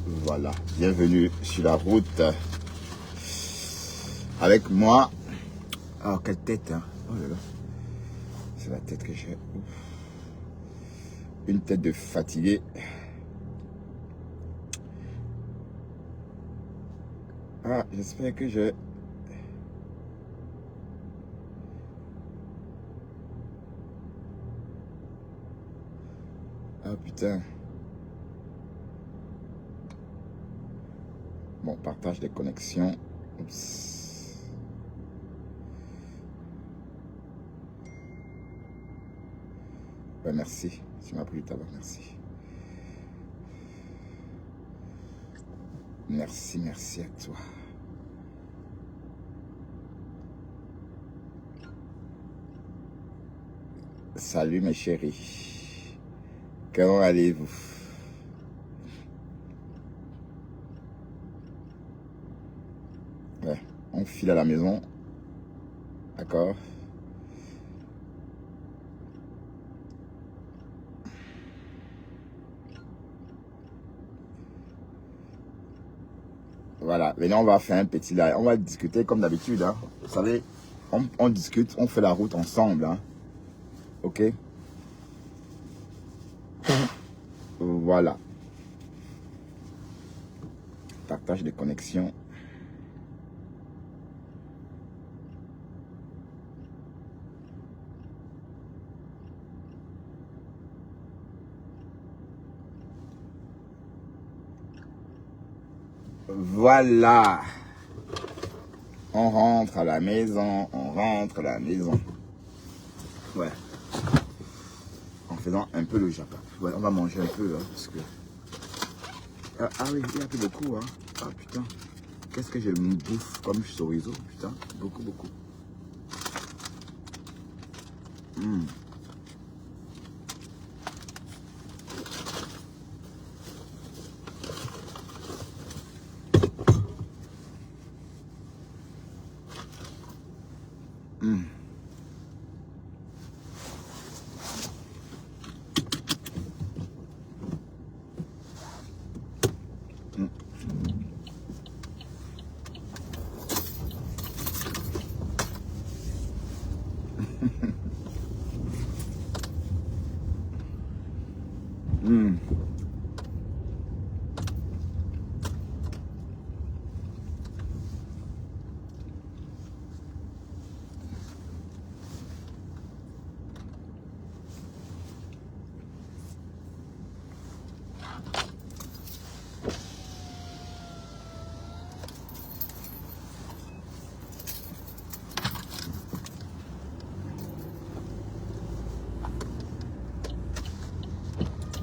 Voilà, bienvenue sur la route avec moi. Oh, quelle tête, hein. Oh là là, c'est la tête que j'ai. Une tête de fatigué. Ah, j'espère que je... Ah putain. Bon, partage des connexions. Oups. Ouais, merci. Tu m'as pris du tabac, merci. Merci, merci à toi. Salut mes chéris. Comment allez-vous? Ouais, on file à la maison. D'accord. Voilà, maintenant on va faire un petit live. On va discuter comme d'habitude. Hein. Vous savez, on discute, on fait la route ensemble. Hein. Ok? Voilà. Partage des connexions. Voilà. On rentre à la maison. On rentre à la maison. Ouais. En faisant un peu le Japon. Ouais, on va manger un peu. Hein, parce que... Ah oui, il y a plus beaucoup. Hein. Ah putain. Qu'est-ce que je me bouffe comme chorizo. Putain. Beaucoup, beaucoup.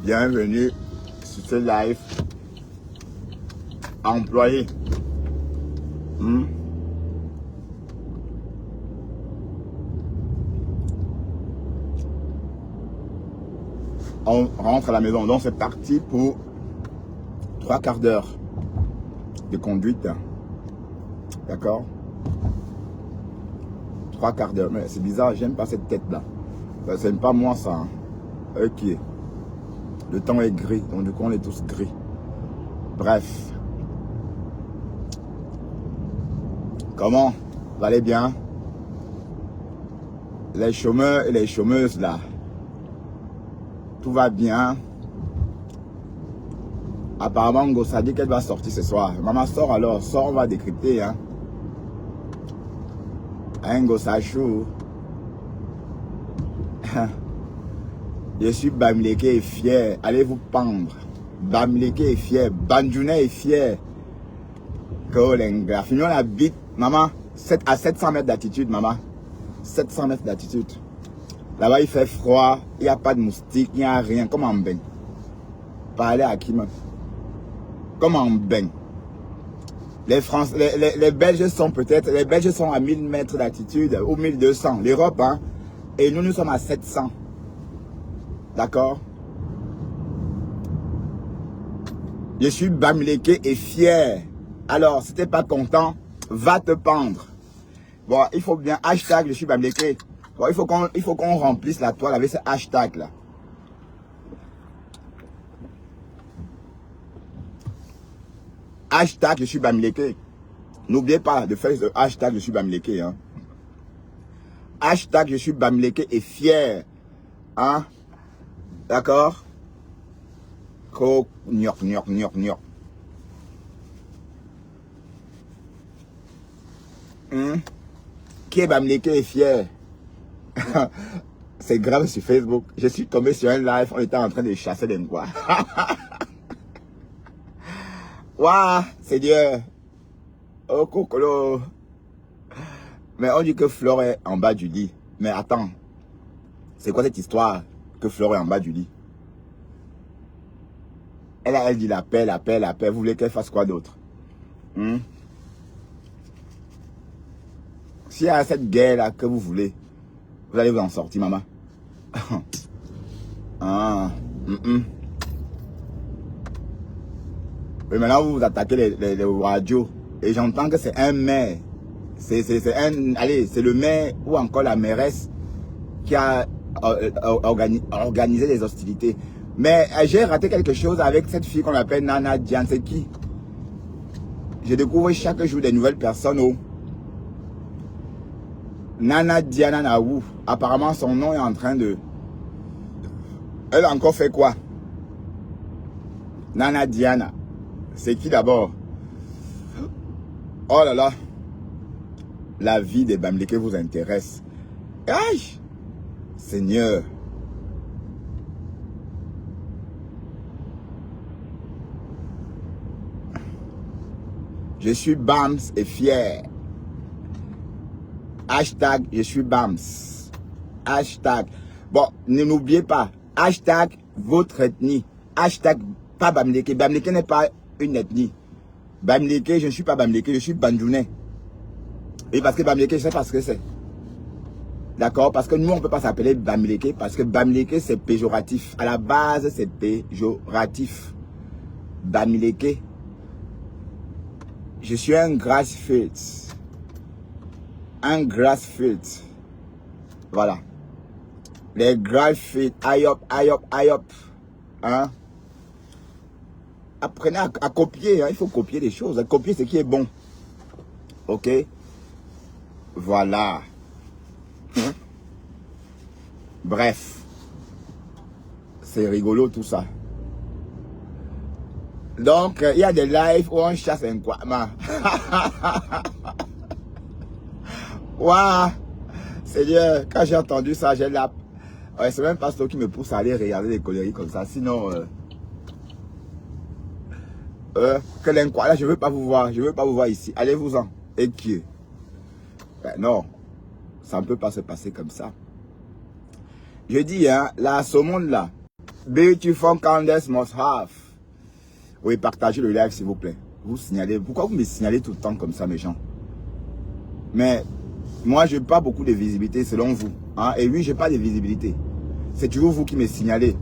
Bienvenue sur ce live employé. On rentre à la maison, donc c'est parti pour 3 quarts d'heure de conduite. D'accord? 3 quarts d'heure. Mais c'est bizarre, j'aime pas cette tête-là. C'est pas moi ça. Hein. Ok. Le temps est gris, donc du coup on est tous gris. Bref. Comment? Vous allez bien? Les chômeurs et les chômeuses là. Tout va bien. Apparemment, Ngossa dit qu'elle va sortir ce soir. Maman sort alors, sort, on va décrypter. Hein. Ngossa chou. Je suis Bamileke et fier. Allez vous pendre. Bamileke est fier. Banjouna est fier. Kolenga. Fini on habite, maman, à 700 mètres d'altitude, maman. 700 mètres d'altitude. Là-bas, il fait froid. Il n'y a pas de moustiques. Il n'y a rien. Comme en bain. Parlez à qui, même. Comme en bain. Les Belges sont peut-être, les Belges sont à 1000 mètres d'altitude ou 1200. L'Europe, hein. Et nous sommes à 700. D'accord? Je suis Bamileke et fier. Alors, si t'es pas content, va te pendre. Bon, il faut bien hashtag je suis Bamileke. Bon, il faut qu'on remplisse la toile avec ce hashtag là. Hashtag je suis Bamileke. N'oubliez pas de faire le hashtag je suis Bamileke. Hein. Hashtag je suis Bamileke et fier. Hein? D'accord? Nyok, nyok, nyok, nyok. Qui est Bamileke et fier? C'est grave sur Facebook. Je suis tombé sur un live, on était en train de chasser des quoi. Waouh, c'est Dieu. Oh, cocolo. Mais on dit que Flore est en bas du lit. Mais attends, c'est quoi cette histoire que Flore est en bas du lit? Elle dit la paix, la paix, la paix. Vous voulez qu'elle fasse quoi d'autre? S'il y a cette guerre-là que vous voulez, vous allez vous en sortir, maman. Et maintenant, vous attaquez les radios. Et j'entends que c'est un maire. C'est le maire ou encore la mairesse qui a organisé les hostilités. Mais j'ai raté quelque chose avec cette fille qu'on appelle Nana Diane. C'est qui? Je découvre chaque jour des nouvelles personnes. Oh. Nana Diana Naou. Apparemment, son nom est en train de... Elle a encore fait quoi? Nana Diana. C'est qui d'abord? Oh là là. La vie des Bamileke vous intéresse. Aïe! Seigneur. Je suis Bams et fier. Hashtag je suis Bams. Hashtag. Bon, n'oubliez pas. Hashtag votre ethnie. Hashtag pas Bamileke. Bamileke n'est pas une ethnie. Bamileke, je ne suis pas Bamileke, je suis Bandjounais. Et parce que Bamileke, je sais pas ce que c'est. D'accord? Parce que nous, on ne peut pas s'appeler Bamileke parce que Bamileke, c'est péjoratif. À la base, c'est péjoratif. Bamileke. Je suis un grassfield. Un grassfield. Voilà. Les grassfield. Aïe hop, aïe hop, aïe hop. Hein? Apprenez à copier. Hein? Il faut copier des choses. Copier ce qui est bon. Ok? Voilà. Bref. C'est rigolo tout ça. Donc, il y a des lives où on chasse un quoi. Waouh! Seigneur, quand j'ai entendu ça, j'ai la... Ouais, c'est même pas ce qui me pousse à aller regarder des conneries comme ça. Sinon, que l'incroyable, là, je veux pas vous voir. Je veux pas vous voir ici. Allez-vous-en. Et qui? Ben non. Ça ne peut pas se passer comme ça. Je dis, hein, là, ce monde-là. Beautiful Candace must have. Oui, partagez le live, s'il vous plaît. Vous signalez. Pourquoi vous me signalez tout le temps comme ça, mes gens? Mais moi, je n'ai pas beaucoup de visibilité selon vous. Hein? Et oui, je n'ai pas de visibilité. C'est toujours vous qui me signalez.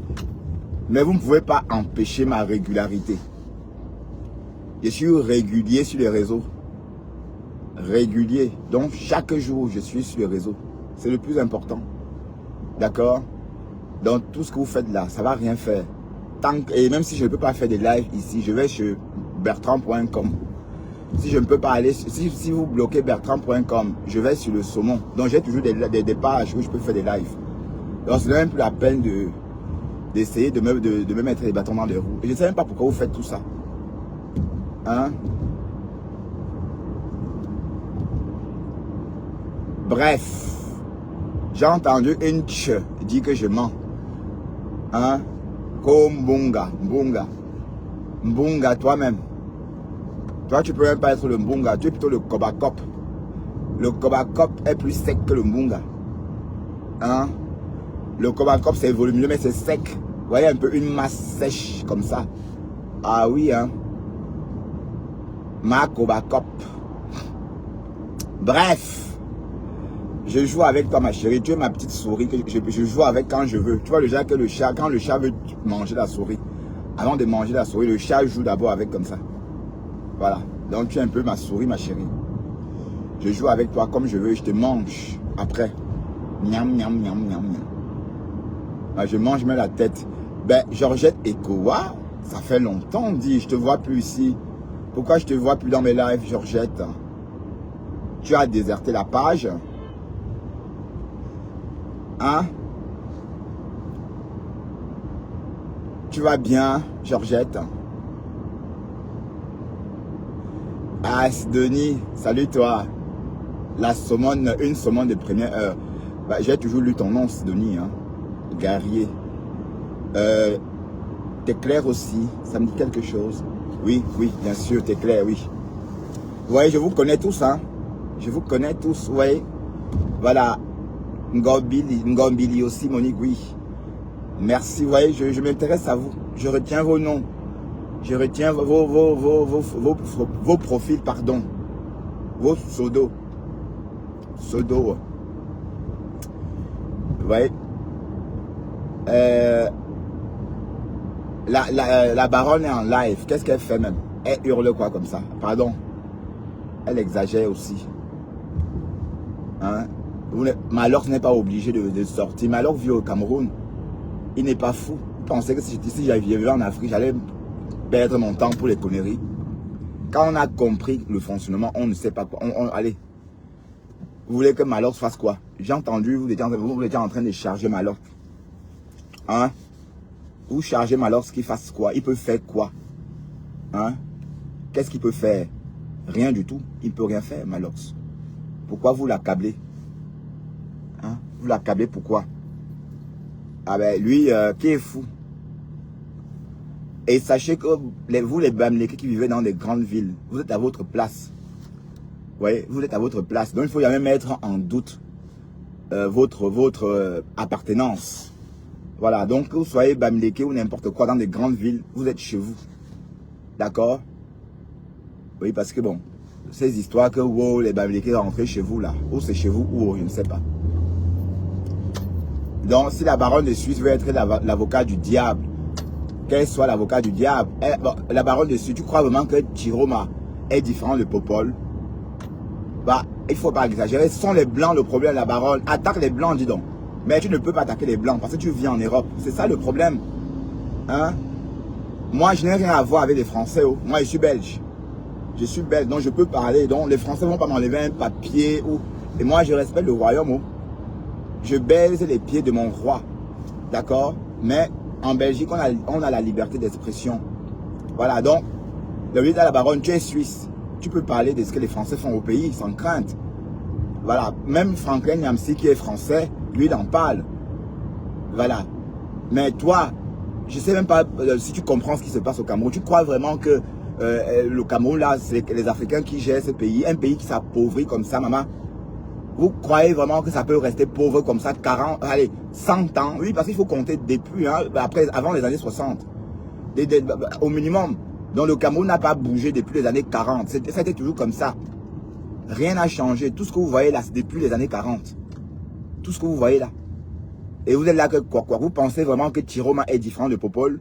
Mais vous ne pouvez pas empêcher ma régularité. Je suis régulier sur les réseaux. Régulier. Donc, chaque jour, je suis sur les réseaux. C'est le plus important. D'accord? Donc, tout ce que vous faites là, ça ne va rien faire. Et même si je ne peux pas faire des lives ici, je vais sur bertrand.com. Si je ne peux pas aller, si vous bloquez bertrand.com, je vais sur le saumon. Donc j'ai toujours des pages où je peux faire des lives. Donc c'est même plus la peine d'essayer de me mettre les bâtons dans les roues. Et je ne sais même pas pourquoi vous faites tout ça. Hein? Bref. J'ai entendu une tche dire que je mens. Hein? Comme Mbunga. Mbunga toi-même. Toi, tu peux même pas être le Mbunga. Tu es plutôt le Kobakop. Le Kobakop est plus sec que le Mbunga. Hein? Le Kobakop, c'est volumineux, mais c'est sec. Vous voyez un peu une masse sèche comme ça. Ah oui, hein? Ma Kobakop. Bref. Je joue avec toi, ma chérie. Tu es ma petite souris que je joue avec quand je veux. Tu vois le genre que le chat, quand le chat veut manger la souris, avant de manger la souris, le chat joue d'abord avec comme ça. Voilà. Donc tu es un peu ma souris, ma chérie. Je joue avec toi comme je veux. Je te mange après. Miam, miam, miam, miam, miam. Ben, je mange même la tête. Ben, Georgette Ekowa, ça fait longtemps, dit, je te vois plus ici. Pourquoi je te vois plus dans mes lives, Georgette? Tu as déserté la page? Hein? Tu vas bien, Georgette? Ah, Sidonie, salut toi. La saumone, une saumone de première heure. Bah, j'ai toujours lu ton nom, Sidonie, hein? Guerrier. T'es clair aussi, ça me dit quelque chose. Oui, oui, bien sûr, t'es clair, oui. Oui, je vous connais tous, hein. Je vous connais tous, oui. Voilà. Ngombili aussi, Monique, oui. Merci, oui, je m'intéresse à vous. Je retiens vos noms. Je retiens vos profils, pardon. Vos pseudos. Pseudos. Oui. La baronne est en live. Qu'est-ce qu'elle fait même? Elle hurle quoi comme ça? Pardon. Elle exagère aussi. Hein? Malor n'est pas obligé de sortir. Malor vit au Cameroun. Il n'est pas fou. Vous pensez que si j'avais en Afrique, j'allais perdre mon temps pour les conneries? Quand on a compris le fonctionnement, on ne sait pas quoi. Allez. Vous voulez que Malor fasse quoi? J'ai entendu, vous étiez en train de charger Malor. Hein? Vous chargez Malor qu'il fasse quoi? Il peut faire quoi? Hein? Qu'est-ce qu'il peut faire? Rien du tout. Il ne peut rien faire, Malor. Pourquoi vous l'accablez? Hein? Vous l'accablez pourquoi? Ah ben lui, qui est fou. Et sachez que vous les Bamileke qui vivez dans des grandes villes, vous êtes à votre place. Vous voyez, vous êtes à votre place. Donc il faut jamais mettre en doute votre appartenance. Voilà, donc que vous soyez Bamileke ou n'importe quoi dans des grandes villes, vous êtes chez vous. D'accord? Oui, parce que bon, ces histoires que wow, les Bamileke rentrent chez vous là, ou c'est chez vous ou je ne sais pas. Donc si la baronne de Suisse veut être l'avocat du diable, qu'elle soit l'avocat du diable, la baronne de Suisse, tu crois vraiment que Chiroma est différent de Popol? Bah, il ne faut pas exagérer, ce sont les blancs le problème, la baronne. Attaque les blancs, dis donc. Mais tu ne peux pas attaquer les blancs parce que tu vis en Europe. C'est ça le problème. Hein? Moi, je n'ai rien à voir avec les Français. Oh. Moi, je suis belge. Je suis belge, donc je peux parler. Donc, les Français ne vont pas m'enlever un papier. Et moi, je respecte le royaume. Oh. Je baise les pieds de mon roi. D'accord? Mais en Belgique, on a la liberté d'expression. Voilà, donc, le lieu de la baronne, tu es suisse. Tu peux parler de ce que les Français font au pays sans crainte. Voilà, même Franklin Nyamsi qui est français, lui il en parle. Voilà. Mais toi, je ne sais même pas si tu comprends ce qui se passe au Cameroun. Tu crois vraiment que le Cameroun là, c'est les Africains qui gèrent ce pays, un pays qui s'appauvrit comme ça, maman? Vous croyez vraiment que ça peut rester pauvre comme ça 40, allez, 100 ans? Oui, parce qu'il faut compter depuis, hein, avant les années 60. Au minimum. Donc le Cameroun n'a pas bougé depuis les années 40. C'était toujours comme ça. Rien n'a changé. Tout ce que vous voyez là, c'est depuis les années 40. Tout ce que vous voyez là. Et vous êtes là que quoi? Vous pensez vraiment que Chiroma est différent de Popol?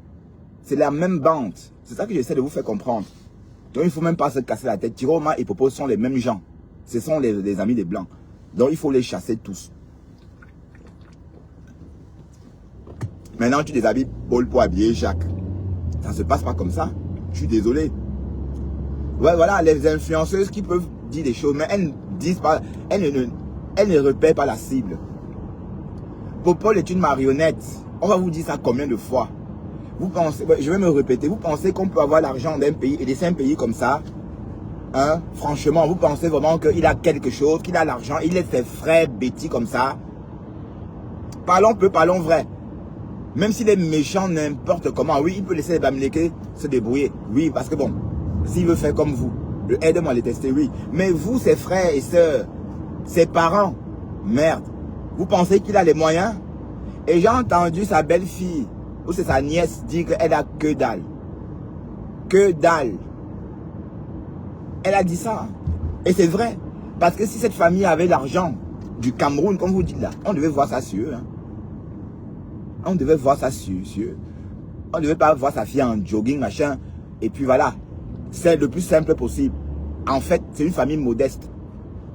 C'est la même bande. C'est ça que j'essaie de vous faire comprendre. Donc il ne faut même pas se casser la tête. Chiroma et Popol sont les mêmes gens. Ce sont les amis des Blancs. Donc il faut les chasser tous. Maintenant tu déshabilles Paul pour habiller Jacques. Ça ne se passe pas comme ça. Je suis désolé. Ouais, voilà, les influenceuses qui peuvent dire des choses, mais elles ne disent pas, elles ne repèrent pas la cible. Popol est une marionnette. On va vous dire ça combien de fois? Vous pensez, je vais me répéter, vous pensez qu'on peut avoir l'argent d'un pays et laisser un pays comme ça? Hein? Franchement, vous pensez vraiment qu'il a quelque chose, qu'il a l'argent, il laisse ses frères bêtis comme ça? Parlons peu, parlons vrai. Même s'il est méchant n'importe comment, oui, il peut laisser les Bamileke se débrouiller. Oui, parce que bon, s'il veut faire comme vous, aide-moi à les tester, oui. Mais vous, ses frères et sœurs, ses parents, merde, vous pensez qu'il a les moyens? Et j'ai entendu sa belle-fille, ou c'est sa nièce, dire qu'elle a que dalle. Que dalle. Elle a dit ça. Et c'est vrai. Parce que si cette famille avait l'argent du Cameroun, comme vous dites là, on devait voir ça sur eux. Hein. On devait voir ça sur eux. On ne devait pas voir sa fille en jogging, machin. Et puis voilà. C'est le plus simple possible. En fait, c'est une famille modeste.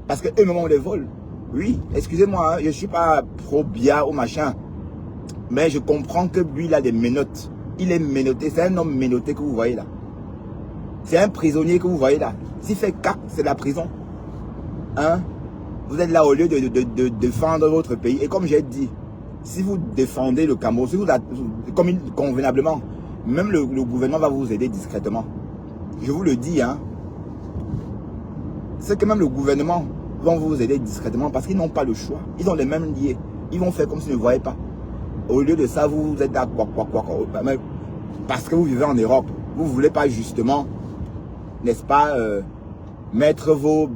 Parce qu'eux-mêmes, on les vole. Oui, excusez-moi, hein, je ne suis pas pro-bia ou machin. Mais je comprends que lui, il a des menottes. Il est menotté. C'est un homme menotté que vous voyez là. C'est un prisonnier que vous voyez là. S'il fait cap, c'est la prison. Hein? Vous êtes là au lieu de défendre votre pays. Et comme j'ai dit, si vous défendez le Cameroun, si vous, comme convenablement, même le gouvernement va vous aider discrètement. Je vous le dis, hein. C'est que même le gouvernement va vous aider discrètement parce qu'ils n'ont pas le choix. Ils ont les mêmes liés. Ils vont faire comme s'ils ne voyaient pas. Au lieu de ça, vous êtes là, parce que vous vivez en Europe. Vous ne voulez pas justement, n'est-ce pas, mettre vos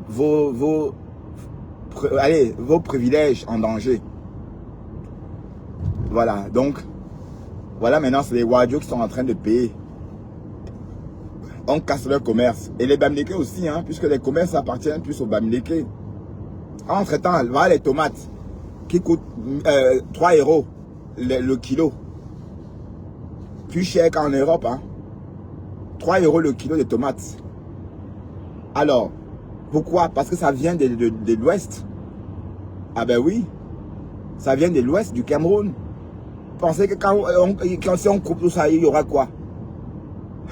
privilèges en danger. Voilà, donc, voilà maintenant, c'est les Wadjo qui sont en train de payer. On casse leur commerce. Et les Bamileke aussi, hein, puisque les commerces appartiennent plus aux Bamileke. Entre-temps, voilà les tomates qui coûtent 3 € le kilo. Plus cher qu'en Europe, hein. 3 € le kilo de tomates. Alors, pourquoi? Parce que ça vient de l'ouest. Ah ben oui, ça vient de l'ouest du Cameroun. Pensez que si on coupe tout ça, il y aura quoi?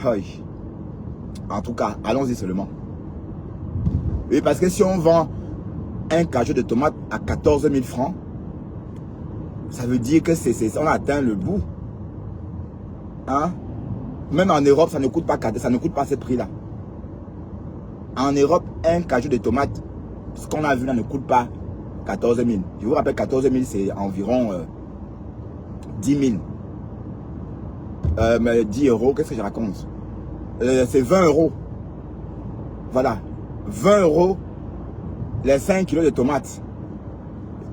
Oui. En tout cas, allons-y seulement. Oui, parce que si on vend un cajou de tomates à 14 000 francs, ça veut dire que on a atteint le bout. Hein? Même en Europe, ça ne coûte pas ce prix-là. En Europe, un cajou de tomates, ce qu'on a vu là ne coûte pas 14 000. Je vous rappelle, 14 000, c'est environ 10 000. Mais 10 €, qu'est-ce que je raconte? C'est 20 €. Voilà. 20 € les 5 kilos de tomates.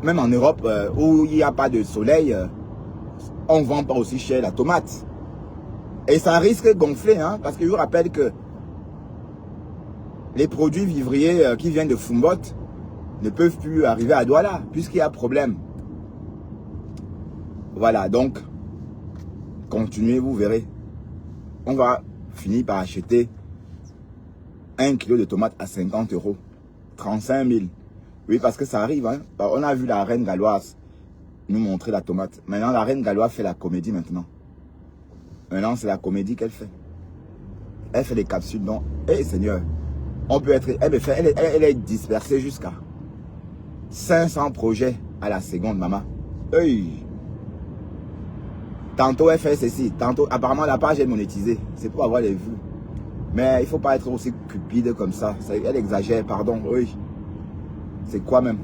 Même en Europe, où il n'y a pas de soleil, on ne vend pas aussi cher la tomate. Et ça risque de gonfler, hein, parce que je vous rappelle que les produits vivriers qui viennent de Fumbot ne peuvent plus arriver à Douala, puisqu'il y a problème. Voilà, donc, continuez, vous verrez. On va finir par acheter 1 kilo de tomates à 50 €. 35 000. Oui, parce que ça arrive. Hein. On a vu la reine galloise nous montrer la tomate. Maintenant, la reine galloise fait la comédie maintenant. Maintenant, c'est la comédie qu'elle fait. Elle fait des capsules. Donc, hé Seigneur, on peut être... Elle est dispersée jusqu'à 500 projets à la seconde, maman. Hey. Tantôt, elle fait ceci. Tantôt, apparemment, la page est monétisée. C'est pour avoir les vues. Mais il ne faut pas être aussi cupide comme ça. Elle exagère, pardon. Oui. C'est quoi même?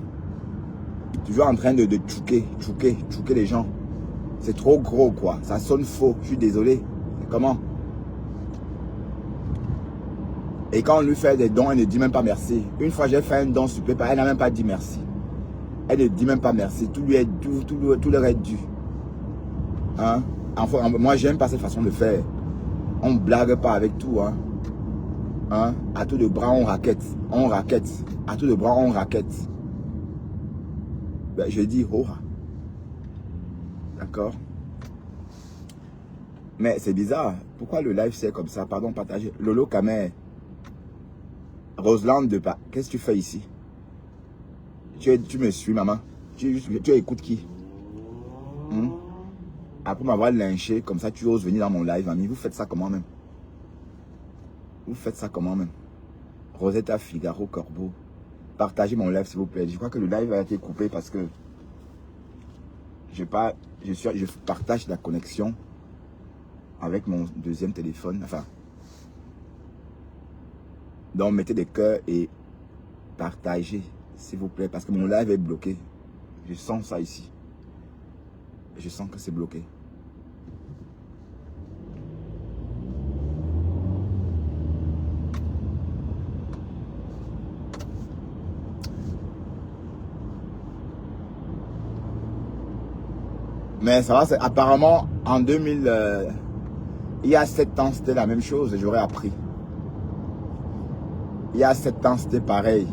Toujours en train de tchouquer les gens. C'est trop gros, quoi. Ça sonne faux. Je suis désolé. Comment? Et quand on lui fait des dons, elle ne dit même pas merci. Une fois, j'ai fait un don supplémentaire. Elle n'a même pas dit merci. Elle ne dit même pas merci. Tout lui est dû. Tout leur est dû. Hein? Enfin, moi, j'aime pas cette façon de faire. On ne blague pas avec tout, hein. Hein? À tout de bras, on raquette. On raquette. À tout de bras, on raquette. Ben, je dis, oh. D'accord? Mais c'est bizarre. Pourquoi le live c'est comme ça? Pardon, partagez. Lolo Kamer. Roselande de pas. Qu'est-ce que tu fais ici? Tu me suis, maman. Tu écoutes qui? Après m'avoir lynché, comme ça, tu oses venir dans mon live, ami. Vous faites ça comment même? Vous faites ça comment même? Rosetta Figaro Corbeau. Partagez mon live, s'il vous plaît. Je crois que le live a été coupé parce que je partage la connexion avec mon deuxième téléphone. Enfin. Donc, mettez des cœurs et partagez, s'il vous plaît, parce que mon live est bloqué. Je sens ça ici. Je sens que c'est bloqué. Mais ça va, apparemment, en 2000, il y a 7 ans, c'était la même chose et j'aurais appris. Il y a 7 ans, c'était pareil.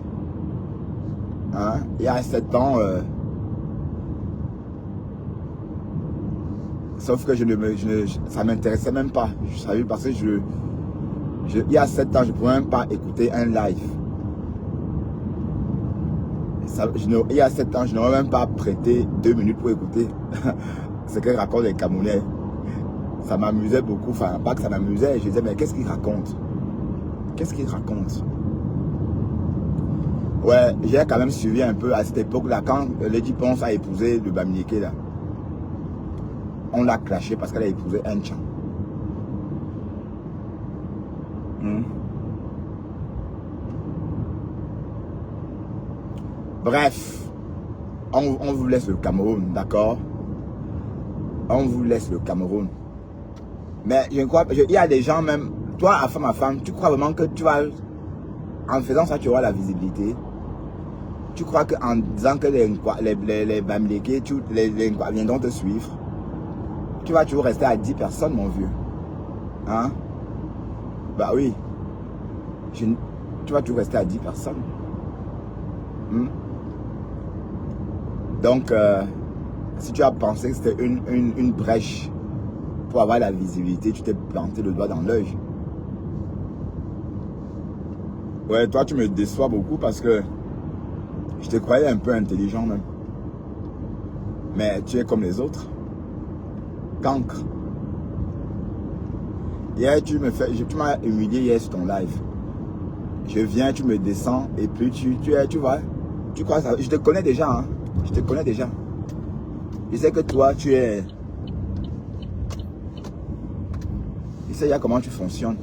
Hein? Il y a 7 ans, sauf que ça ne m'intéressait même pas. Je savais parce que il y a 7 ans, je ne pouvais même pas écouter un live. Il y a 7 ans, je n'aurais même pas prêté 2 minutes pour écouter ce que racontent les Camerounais. Ça m'amusait beaucoup. Enfin, pas que ça m'amusait. Je disais, mais qu'est-ce qu'ils racontent? Qu'est-ce qu'il raconte? Ouais, j'ai quand même suivi un peu à cette époque-là, quand Lady Ponce a épousé le Bamileke là. On l'a clashé parce qu'elle a épousé un Tchan. Bref, on vous laisse le Cameroun, d'accord? On vous laisse le Cameroun. Mais je crois, il y a des gens même, toi, à femme, tu crois vraiment que tu vas, en faisant ça, tu auras la visibilité? Tu crois qu'en disant que les Bamileke, les Nkwa viendront te suivre? Tu vas toujours rester à 10 personnes, mon vieux. Hein? Bah oui. Tu vas toujours rester à 10 personnes. Donc, si tu as pensé que c'était une brèche pour avoir la visibilité, tu t'es planté le doigt dans l'œil. Ouais, toi, tu me déçois beaucoup parce que je te croyais un peu intelligent même. Mais tu es comme les autres. Cancre. Hier, tu m'as humilié hier sur ton live. Je viens, tu me descends et puis tu crois ça. Je te connais déjà, hein. Je te connais déjà. Je sais que toi, tu es... Je sais déjà comment tu fonctionnes.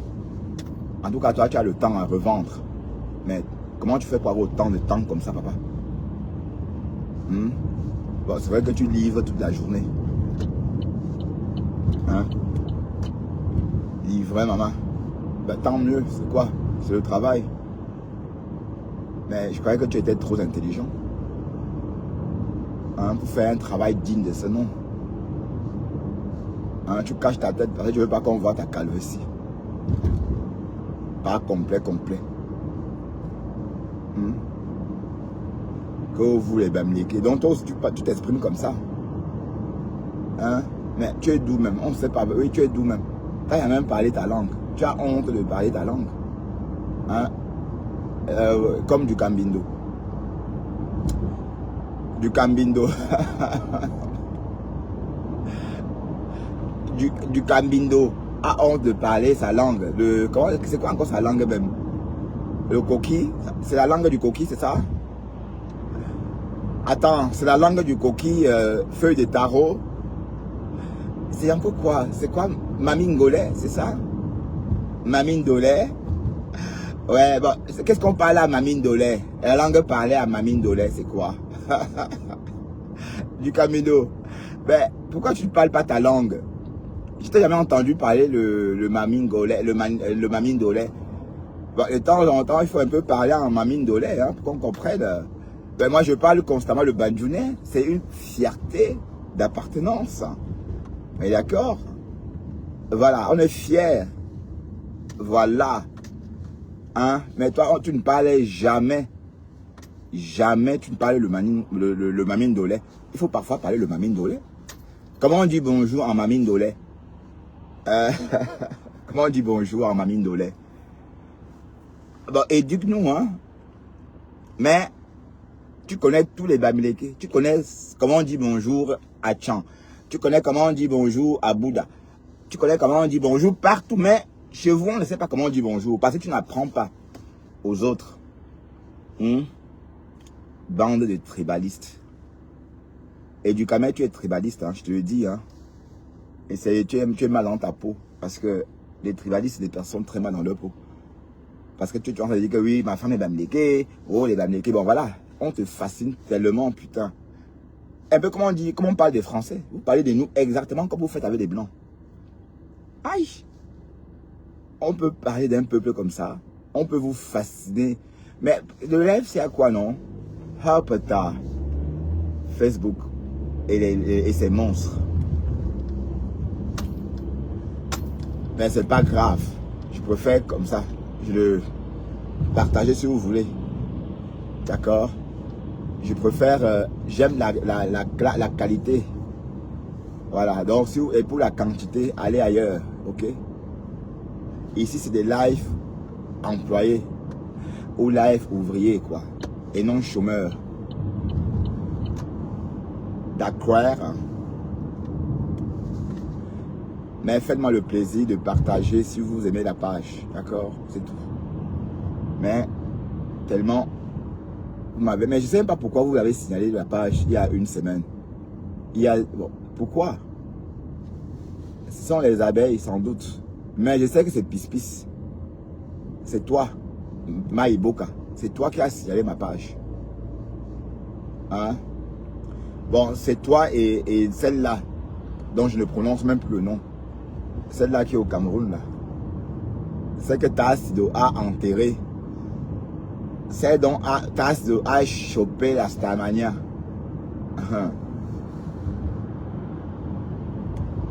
En tout cas, toi, tu as le temps à revendre. Mais comment tu fais pour avoir autant de temps comme ça, papa? Bon, c'est vrai que tu livres toute la journée. Hein? Livrer, maman. Ben, tant mieux, c'est quoi? C'est le travail. Mais je croyais que tu étais trop intelligent. Hein, pour faire un travail digne de ce nom. Hein, tu caches ta tête parce que tu ne veux pas qu'on voit ta calvitie. Pas complet. Que vous les Bamileke. Donc toi aussi tu t'exprimes comme ça. Hein? Mais tu es doux même. On ne sait pas. Oui, tu es doux même. Tu as même parlé ta langue. Tu as honte de parler ta langue. Hein? Comme du Cambindo. Du Cambindo. du Cambindo a honte de parler sa langue. C'est quoi encore sa langue même? Le coquille? C'est la langue du coquille, c'est ça? Attends, c'est la langue du coquille, feuille de tarot. C'est encore quoi? C'est quoi? Mamingolais, c'est ça? Mamindolais? Ouais, bon, qu'est-ce qu'on parle à Mamindolais? La langue parlée à Mamindolais, c'est quoi? Du Camino. Ben, pourquoi tu ne parles pas ta langue? Je t'ai jamais entendu parler le Mamingolais, le Mamindolais. Bon, de temps en temps, il faut un peu parler en Mamindolais, hein, pour qu'on comprenne. Ben, moi, je parle constamment le Bandjounais. C'est une fierté d'appartenance. Mais d'accord? Voilà, on est fiers. Voilà. Hein? Mais toi, tu ne parlais jamais. Jamais tu ne parlais le Mamindolais. Il faut parfois parler le Mamindolais. Comment on dit bonjour en Mamindolais? Comment on dit bonjour en Mamindolais? Bon, éduque-nous, hein. Mais tu connais tous les Bamileke. Tu connais comment on dit bonjour à Tchan. Tu connais comment on dit bonjour à Bouddha. Tu connais comment on dit bonjour partout. Mais chez vous, on ne sait pas comment on dit bonjour. Parce que tu n'apprends pas aux autres. Bande de tribalistes. Et du Cameroun, tu es tribaliste, hein, je te le dis. Hein. Et tu es mal dans ta peau. Parce que les tribalistes, c'est des personnes très mal dans leur peau. Parce que tu es en train de dire que oui, ma femme est Bamileke. Oh, les Bamileke. Bon, voilà. On te fascine tellement, putain. Un peu comme on dit, comme on parle des Français. Vous parlez de nous exactement comme vous faites avec les Blancs. Aïe. On peut parler d'un peuple comme ça. On peut vous fasciner. Mais le rêve, c'est à quoi, non? Hop, t'as Facebook et ses monstres. Mais c'est pas grave. Je préfère comme ça. Je le partager si vous voulez. D'accord? Je préfère, j'aime la qualité. Voilà. Donc, si vous, et pour la quantité, allez ailleurs. Ok? Ici, c'est des lives employés. Ou live ouvriers, quoi. Et non chômeurs. D'accord. Mais faites-moi le plaisir de partager si vous aimez la page. D'accord? C'est tout. Mais tellement, vous m'avez... Mais je ne sais même pas pourquoi vous l'avez signalé la page il y a une semaine. Bon, pourquoi? Ce sont les abeilles, sans doute. Mais je sais que c'est Pis-Pis. C'est toi, Maïboka. C'est toi qui as signalé ma page. Hein? Bon, c'est toi et celle-là, dont je ne prononce même plus le nom. Celle-là qui est au Cameroun, là. C'est que Tassido a enterré. C'est donc Tassido a chopé la Starmania.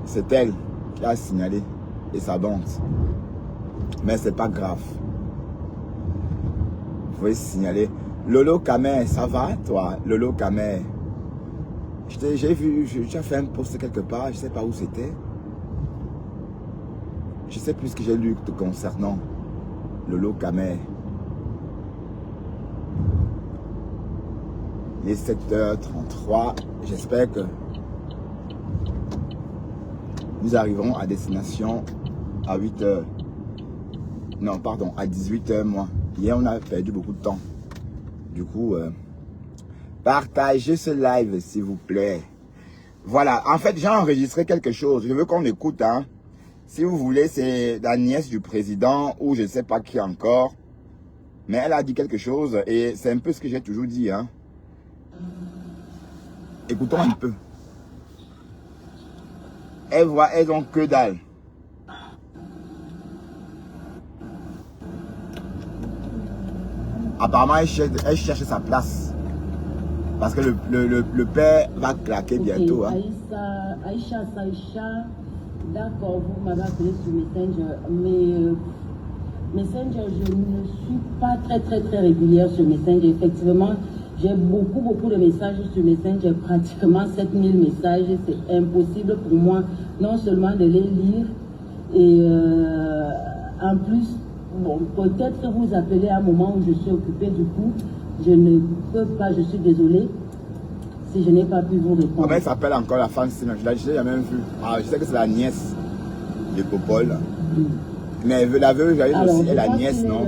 C'est elle qui a signalé et sa bande. Mais c'est pas grave. Vous pouvez signaler. Lolo Kamer, ça va toi? Lolo Kamer. J'ai vu, j'ai fait un post quelque part, je sais pas où c'était. Je sais plus ce que j'ai lu te concernant. Lolo Kamer. Il est 7h33. J'espère que nous arriverons à destination à 8h. Non, pardon, à 18h, moi. Hier, on a perdu beaucoup de temps. Du coup, partagez ce live, s'il vous plaît. Voilà, en fait, j'ai enregistré quelque chose. Je veux qu'on écoute, hein. Si vous voulez, c'est la nièce du président ou je ne sais pas qui encore. Mais elle a dit quelque chose et c'est un peu ce que j'ai toujours dit, hein. Écoutons un peu. Elles ont que dalle. Apparemment, elle cherche sa place. Parce que le père va claquer bientôt. Hein. Aïcha, d'accord, vous m'avez appelé sur Messenger. Mais Messenger, je ne suis pas très régulière sur Messenger. Effectivement, j'ai beaucoup de messages sur Messenger, pratiquement 7000 messages. C'est impossible pour moi, non seulement de les lire, et en plus, bon, peut-être que vous appelez à un moment où je suis occupée, du coup, je ne peux pas, je suis désolée, si je n'ai pas pu vous répondre. Comment elle s'appelle encore la femme, sinon je l'ai jamais vu. Ah, je sais que c'est la nièce de Popol. Mais la veuve joyeuse aussi est la nièce, non?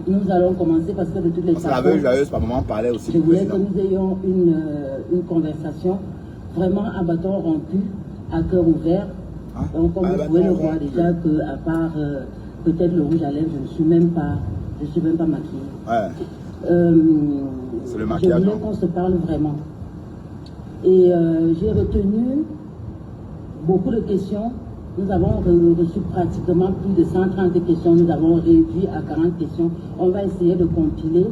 Nous allons commencer parce que de toutes les façons, la veuve joyeuse, par moment, parlait aussi. Je voulais que nous ayons une conversation vraiment à bâton rompu, à cœur ouvert. Hein? Donc, comme vous pouvez le voir déjà, que à part peut-être le rouge à lèvres, je ne suis même pas maquillée. Ouais. C'est le maquillage. Je voulais qu'on se parle vraiment. Et j'ai retenu beaucoup de questions. Nous avons reçu pratiquement plus de 130 questions. Nous avons réduit à 40 questions. On va essayer de compiler.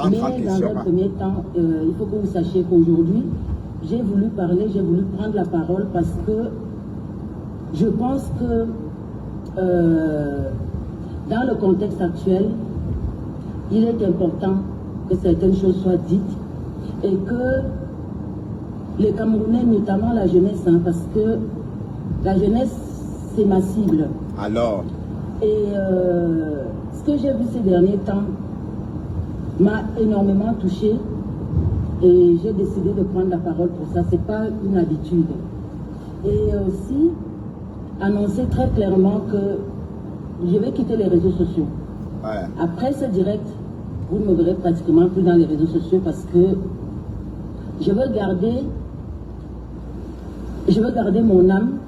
Mais dans un premier temps, il faut que vous sachiez qu'aujourd'hui, j'ai voulu parler, j'ai voulu prendre la parole parce que je pense que dans le contexte actuel, il est important que certaines choses soient dites et que les Camerounais, notamment la jeunesse, hein, parce que la jeunesse, c'est ma cible. Alors? Et ce que j'ai vu ces derniers temps m'a énormément touchée et j'ai décidé de prendre la parole pour ça. C'est pas une habitude. Et aussi annoncer très clairement que je vais quitter les réseaux sociaux. Ouais. Après ce direct, vous ne me verrez pratiquement plus dans les réseaux sociaux parce que je veux garder mon âme,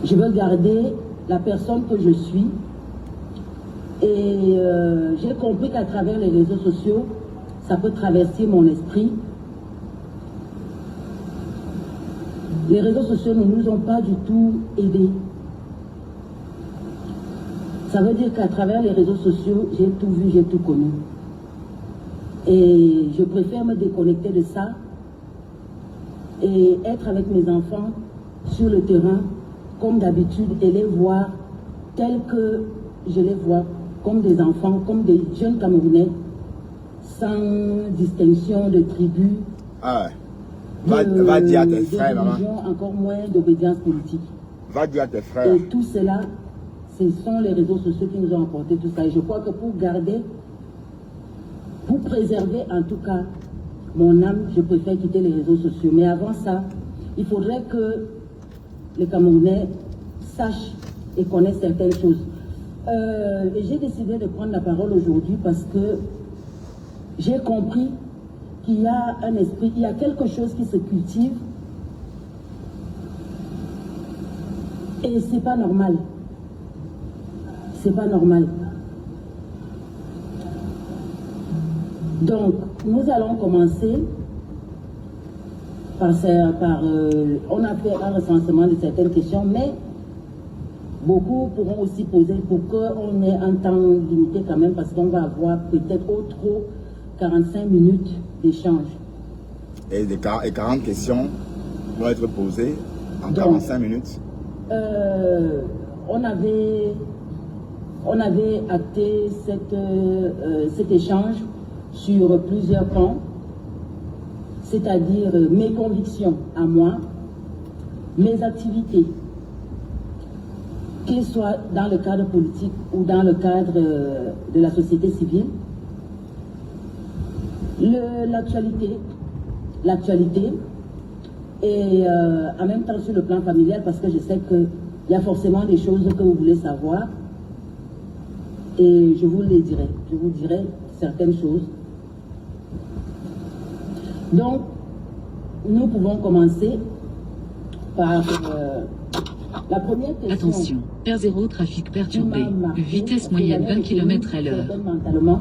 je veux garder la personne que je suis. Et j'ai compris qu'à travers les réseaux sociaux, ça peut traverser mon esprit. Les réseaux sociaux ne nous ont pas du tout aidés. Ça veut dire qu'à travers les réseaux sociaux, j'ai tout vu, j'ai tout connu. Et je préfère me déconnecter de ça et être avec mes enfants sur le terrain, comme d'habitude, et les voir tels que je les vois, comme des enfants, comme des jeunes Camerounais, sans distinction de tribu, va dire à tes frères, maman. Encore moins d'obédience politique. Va dire à tes frères. Et tout cela, ce sont les réseaux sociaux qui nous ont apporté tout ça. Et je crois que pour garder, pour préserver en tout cas mon âme, je préfère quitter les réseaux sociaux. Mais avant ça, il faudrait que les Camerounais sachent et connaissent certaines choses. J'ai décidé de prendre la parole aujourd'hui parce que j'ai compris qu'il y a un esprit, il y a quelque chose qui se cultive et c'est pas normal. C'est pas normal. Donc, nous allons commencer par on a fait un recensement de certaines questions, mais beaucoup pourront aussi poser pour qu'on ait un temps limité quand même, parce qu'on va avoir peut-être au trop 45 minutes d'échange. Et 40 questions vont être posées en 45 minutes. On avait acté cet échange sur plusieurs points, c'est-à-dire mes convictions à moi, mes activités, qu'ils soient dans le cadre politique ou dans le cadre de la société civile, l'actualité et en même temps sur le plan familial, parce que je sais qu'il y a forcément des choses que vous voulez savoir et je vous les dirai, je vous dirai certaines choses. Donc, nous pouvons commencer par la première question. Attention, R0, trafic perturbé, vitesse moyenne 20 km/h. Mentalement,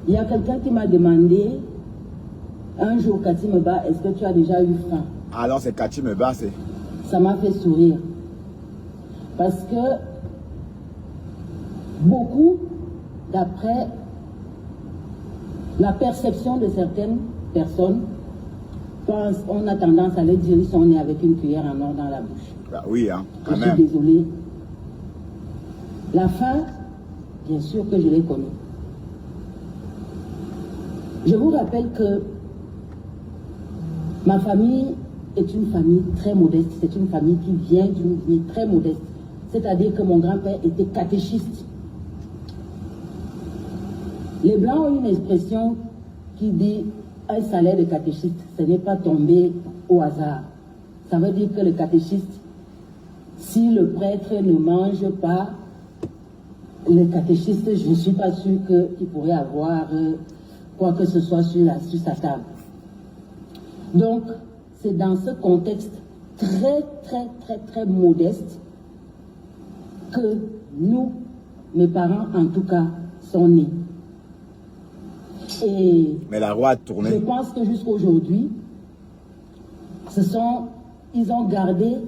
il y a quelqu'un qui m'a demandé un jour, Cathy Meba, est-ce que tu as déjà eu faim? Alors c'est Cathy Meba, c'est... Ça m'a fait sourire. Parce que beaucoup, d'après la perception de certaines personnes, on a tendance à les dire ils sont nés avec une cuillère en or dans la bouche. Bah oui, hein, quand je même. suis désolée. La faim, bien sûr que je l'ai connue. Je vous rappelle que ma famille est une famille très modeste. C'est une famille qui vient d'une vie très modeste. C'est-à-dire que mon grand-père était catéchiste. Les Blancs ont une expression qui dit un salaire de catéchiste, ce n'est pas tombé au hasard. Ça veut dire que le catéchiste, si le prêtre ne mange pas, le catéchiste, je ne suis pas sûre qu'il pourrait avoir quoi que ce soit sur sa table. Donc, c'est dans ce contexte très modeste que nous, mes parents en tout cas, sont nés. Et mais la roue a tourné. Je pense que jusqu'à aujourd'hui, ils ont gardé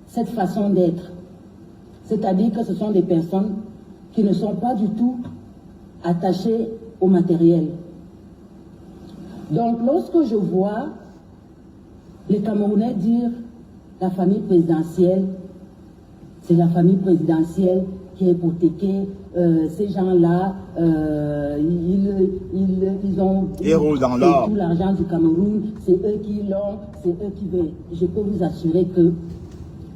cette façon d'être. C'est-à-dire que ce sont des personnes qui ne sont pas du tout attachées au matériel. Donc, lorsque je vois les Camerounais dire la famille présidentielle, c'est la famille présidentielle qui est hypothéquée, ces gens-là, ils ont tout l'argent du Cameroun, c'est eux qui l'ont, c'est eux qui veulent. Je peux vous assurer que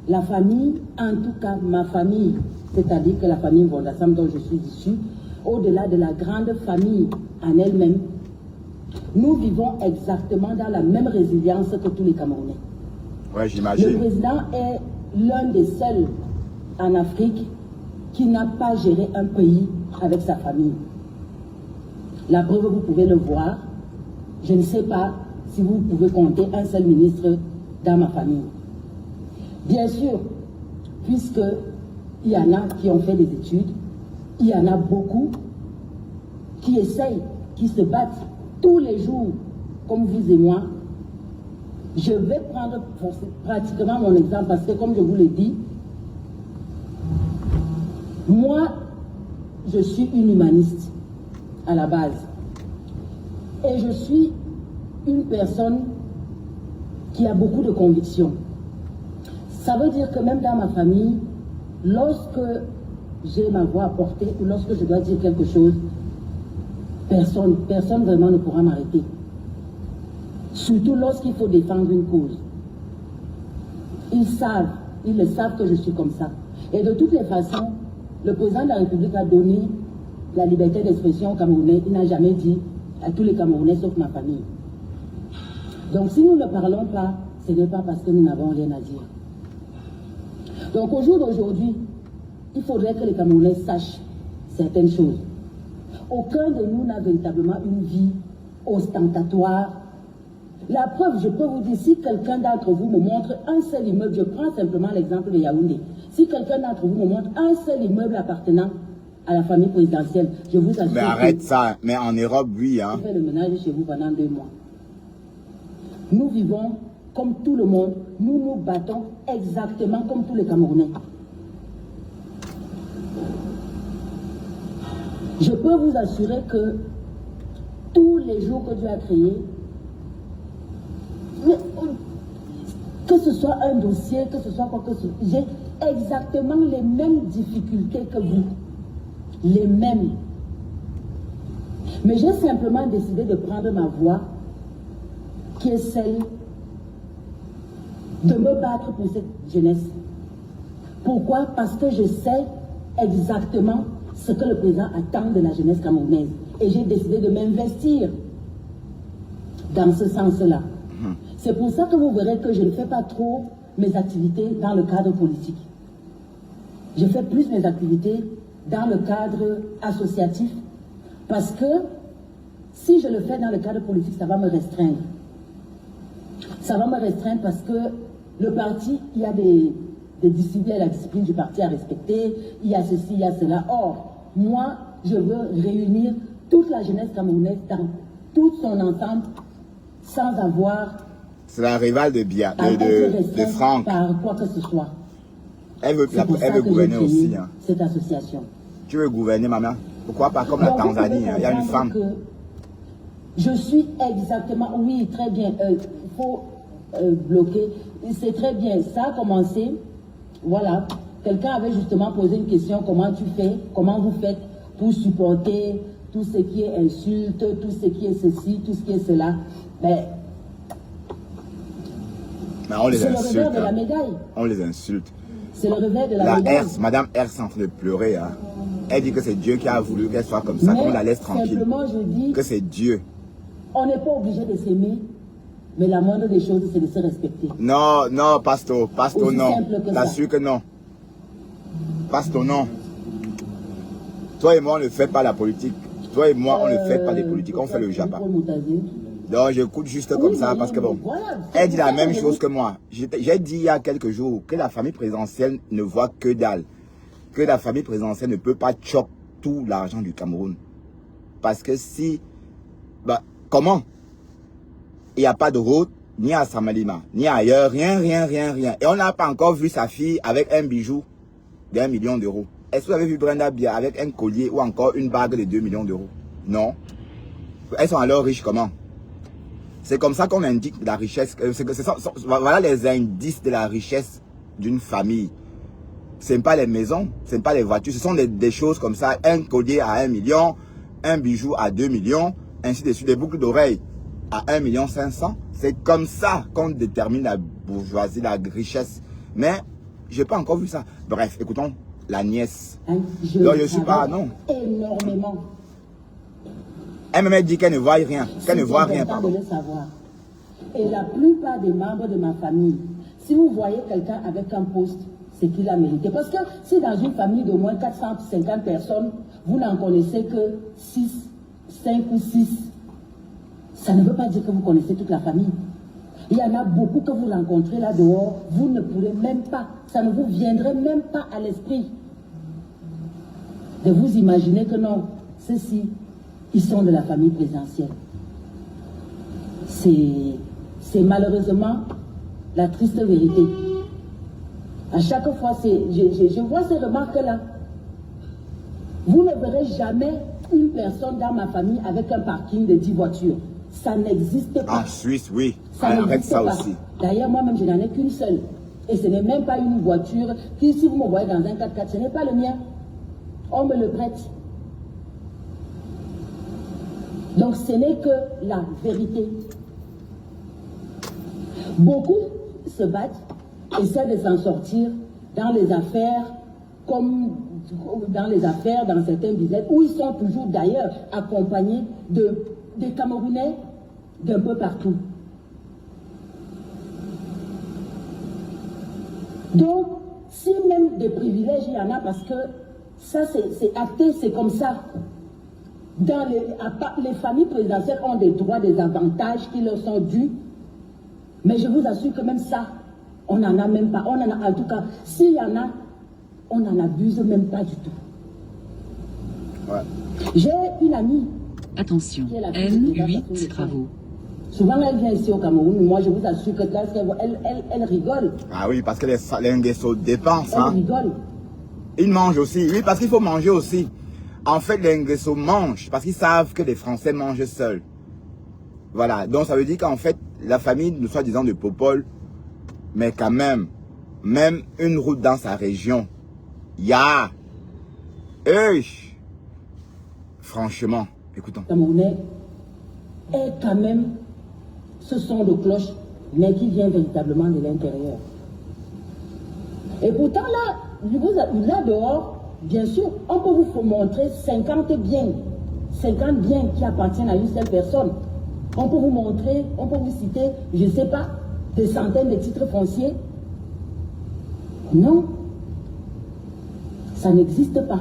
la famille, en tout cas ma famille, c'est-à-dire que la famille Vondassam dont je suis issue, au-delà de la grande famille en elle-même, nous vivons exactement dans la même résilience que tous les Camerounais. Ouais, j'imagine. Le président est l'un des seuls en Afrique qui n'a pas géré un pays avec sa famille. La preuve, vous pouvez le voir. Je ne sais pas si vous pouvez compter un seul ministre dans ma famille. Bien sûr, puisqu'il y en a qui ont fait des études, il y en a beaucoup qui essayent, qui se battent tous les jours, comme vous et moi. Je vais prendre pratiquement mon exemple parce que, comme je vous l'ai dit, moi, je suis une humaniste à la base. Et je suis une personne qui a beaucoup de convictions. Ça veut dire que même dans ma famille, lorsque j'ai ma voix à porter ou lorsque je dois dire quelque chose, personne vraiment ne pourra m'arrêter. Surtout lorsqu'il faut défendre une cause. Ils le savent que je suis comme ça. Et de toutes les façons, le président de la République a donné la liberté d'expression aux Camerounais. Il n'a jamais dit à tous les Camerounais sauf ma famille. Donc si nous ne parlons pas, ce n'est pas parce que nous n'avons rien à dire. Donc au jour d'aujourd'hui, il faudrait que les Camerounais sachent certaines choses. Aucun de nous n'a véritablement une vie ostentatoire. La preuve, je peux vous dire, si quelqu'un d'entre vous me montre un seul immeuble, je prends simplement l'exemple de Yaoundé, si quelqu'un d'entre vous me montre un seul immeuble appartenant à la famille présidentielle, je vous assure. Mais arrête ça, mais en Europe, oui. Hein. Je fais le ménage chez vous pendant 2 mois. Nous vivons comme tout le monde, nous nous battons exactement comme tous les Camerounais. Je peux vous assurer que tous les jours que Dieu a créé, que ce soit un dossier, que ce soit quoi que ce soit, j'ai exactement les mêmes difficultés que vous. Les mêmes. Mais j'ai simplement décidé de prendre ma voie, qui est celle de me battre pour cette jeunesse. Pourquoi? Parce que je sais exactement ce que le président attend de la jeunesse camerounaise. Et j'ai décidé de m'investir dans ce sens-là. C'est pour ça que vous verrez que je ne fais pas trop mes activités dans le cadre politique. Je fais plus mes activités dans le cadre associatif, parce que si je le fais dans le cadre politique, ça va me restreindre. Ça va me restreindre parce que le parti, il y a des disciplines, la discipline du parti à respecter, il y a ceci, il y a cela. Or, moi, je veux réunir toute la jeunesse camerounaise dans tout son ensemble, sans avoir... C'est la rivale de Franck. Par quoi que ce soit. Elle veut gouverner aussi. Hein. Cette association. Tu veux gouverner, maman? Pourquoi pas comme la Tanzanie? Il y a une femme. Je suis exactement... Oui, très bien. Il faut bloquer. C'est très bien. Ça a commencé. Voilà. Quelqu'un avait justement posé une question. Comment tu fais? Comment vous faites pour supporter tout ce qui est insulte, tout ce qui est ceci, tout ce qui est cela? Mais on les insulte. C'est le revers de la médaille. On les insulte. C'est le revers de la médaille. Madame Herse est en train de pleurer. Hein. Elle dit que c'est Dieu qui a voulu qu'elle soit comme ça, qu'on la laisse tranquille. Simplement, je dis que c'est Dieu. On n'est pas obligé de s'aimer, mais la moindre des choses, c'est de se respecter. Non, non, Pasto, non. T'assures que non. Pasto, non. Toi et moi, on ne fait pas la politique. Toi et moi, on ne fait pas des politiques, on fait le japa. Donc, j'écoute juste comme ça parce que bon, voilà, elle dit la même chose que moi. J'ai dit il y a quelques jours que la famille présidentielle ne voit que dalle. Que la famille présidentielle ne peut pas choper tout l'argent du Cameroun. Parce que si... Bah, comment? Il n'y a pas de route, ni à Samalima, ni ailleurs, rien. Et on n'a pas encore vu sa fille avec un bijou d'1 million d'euros. Est-ce que vous avez vu Brenda Bia avec un collier ou encore une bague de 2 millions d'euros? Non. Elles sont alors riches comment? C'est comme ça qu'on indique la richesse. Voilà les indices de la richesse d'une famille. Ce n'est pas les maisons, ce n'est pas les voitures, ce sont des choses comme ça. Un collier à 1 million, un bijou à 2 millions, ainsi de suite, des boucles d'oreilles à 1,5 million. C'est comme ça qu'on détermine la bourgeoisie, la richesse. Mais je n'ai pas encore vu ça. Bref, écoutons la nièce. Donc je ne suis pas, non. Énormément. Elle me dit qu'elle ne voit rien. Qu'elle ne voit rien. De le savoir. Et la plupart des membres de ma famille, si vous voyez quelqu'un avec un poste, c'est qu'il a mérité. Parce que si dans une famille d'au moins 450 personnes, vous n'en connaissez que 6, 5 ou 6, ça ne veut pas dire que vous connaissez toute la famille. Il y en a beaucoup que vous rencontrez là dehors, vous ne pourrez même pas, ça ne vous viendrait même pas à l'esprit de vous imaginer que non, ceux-ci, ils sont de la famille présidentielle. C'est malheureusement la triste vérité. À chaque fois, je vois ces remarques-là. Vous ne verrez jamais une personne dans ma famille avec un parking de 10 voitures. Ça n'existe pas. En Suisse, oui. Ça avec ça pas. aussi. D'ailleurs, moi-même, je n'en ai qu'une seule. Et ce n'est même pas une voiture qui, si vous me voyez dans un 4x4, ce n'est pas le mien. On me le prête. Donc, ce n'est que la vérité. Beaucoup se battent, essaient de s'en sortir dans les affaires, comme dans certains business, où ils sont toujours d'ailleurs accompagnés des Camerounais d'un peu partout. Donc, Si même des privilèges, il y en a parce que ça, c'est acté, c'est comme ça. Dans les familles présidentielles ont des droits, des avantages qui leur sont dus. Mais je vous assure que même ça, on n'en a même pas. On en a, en tout cas, s'il y en a, on n'en abuse même pas du tout. Ouais. J'ai une amie. Attention, qui est la fille de N8 travaux. Souvent, elle vient ici au Cameroun. Moi, je vous assure que là, elle rigole. Ah oui, parce que les Nguesso dépensent. Elle Hein. rigole. Ils mangent aussi. Oui, parce qu'il faut manger aussi. En fait, les Nguesso mangent parce qu'ils savent que les Français mangent seuls. Voilà. Donc, ça veut dire qu'en fait, la famille, nous soi-disant de Popol, mais quand même une route dans sa région, il y a... franchement, écoutons. Camerounais est quand même ce son de cloche, mais qui vient véritablement de l'intérieur. Et pourtant, là dehors, bien sûr, on peut vous montrer 50 biens qui appartiennent à une seule personne. On peut vous montrer, on peut vous citer, je ne sais pas, des centaines de titres fonciers. Non, ça n'existe pas.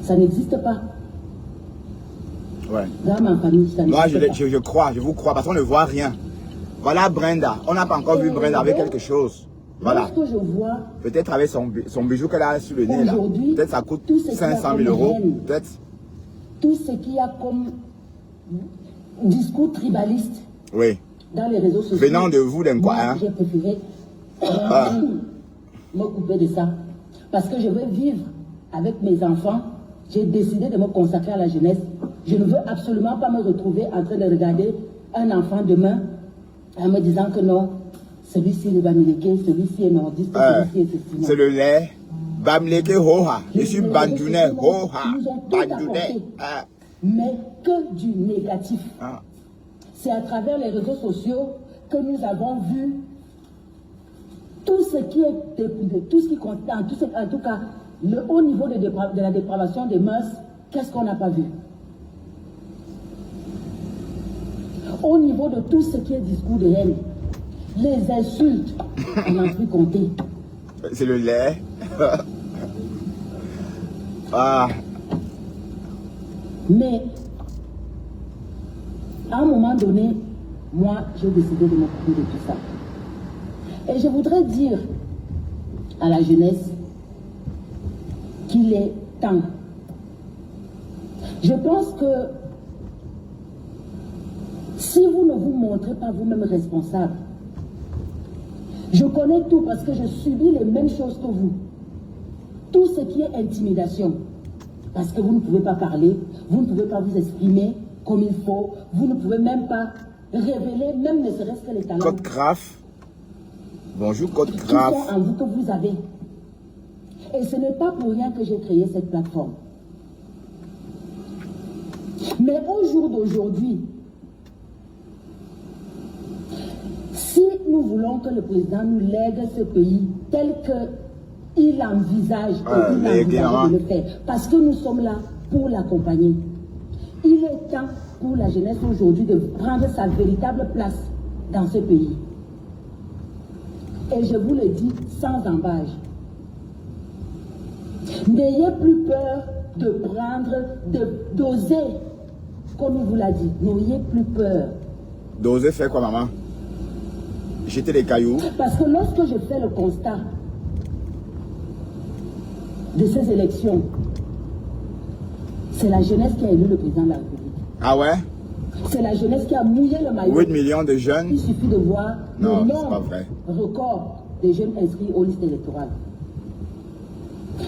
Ça n'existe pas. Ouais. Dans ma famille, ça Moi, n'existe pas. je vous crois, parce qu'on ne voit rien. Voilà Brenda. On n'a pas encore vu Brenda avec quelque chose. Voilà. Lorsque je vois, Peut-être avec son bijou qu'elle a sur le nez là. aujourd'hui, Peut-être ça coûte tout ce qu'il y a 500 000 comme euros. haine, Peut-être. tout ce qu'il y a comme discours tribaliste Oui. dans les réseaux sociaux. Venant de vous, d'un quoi, moi, hein? j'ai préféré me couper de ça. Parce que je veux vivre avec mes enfants. J'ai décidé de me consacrer à la jeunesse. Je ne veux absolument pas me retrouver en train de regarder un enfant demain en me disant que non, celui-ci est bamileke, celui-ci est nordiste, celui-ci est ceci. C'est le lait. Bamleke Hoha. Je suis Bandunais. Hoha. Ils nous ont tout Bandunais. apporté. Mais que du négatif. Ah. C'est à travers les réseaux sociaux que nous avons vu tout ce qui est tout ce qui compte, en tout cas, le haut niveau de la dépravation des mœurs. Qu'est-ce qu'on n'a pas vu? Au niveau de tout ce qui est discours de haine, les insultes, on n'a plus compté. C'est le lait. Ah. Mais, à un moment donné, moi, j'ai décidé de me couper de tout ça. Et je voudrais dire à la jeunesse qu'il est temps. Je pense que si vous ne vous montrez pas vous-même responsable, je connais tout parce que je subis les mêmes choses que vous. Tout ce qui est intimidation, parce que vous ne pouvez pas parler, vous ne pouvez pas vous exprimer comme il faut, vous ne pouvez même pas révéler, même ne serait-ce que les talents. Code graphe. Bonjour, code Qui graphe. sont en vous que vous avez. Et ce n'est pas pour rien que j'ai créé cette plateforme. Mais au jour d'aujourd'hui, si nous voulons que le président nous lègue ce pays tel qu'il envisage, de le faire, parce que nous sommes là pour l'accompagner, il est temps pour la jeunesse aujourd'hui de prendre sa véritable place dans ce pays. Et je vous le dis sans embâche. N'ayez plus peur de prendre, d'oser, comme on vous l'a dit. N'ayez plus peur. D'oser faire quoi, maman? Jeter les cailloux. Parce que lorsque je fais le constat de ces élections, c'est la jeunesse qui a élu le président de la République. Ah ouais? C'est la jeunesse qui a mouillé le maillot. 8 millions de jeunes. Il suffit de voir Non, le c'est pas nombre vrai. record des jeunes inscrits aux listes électorales.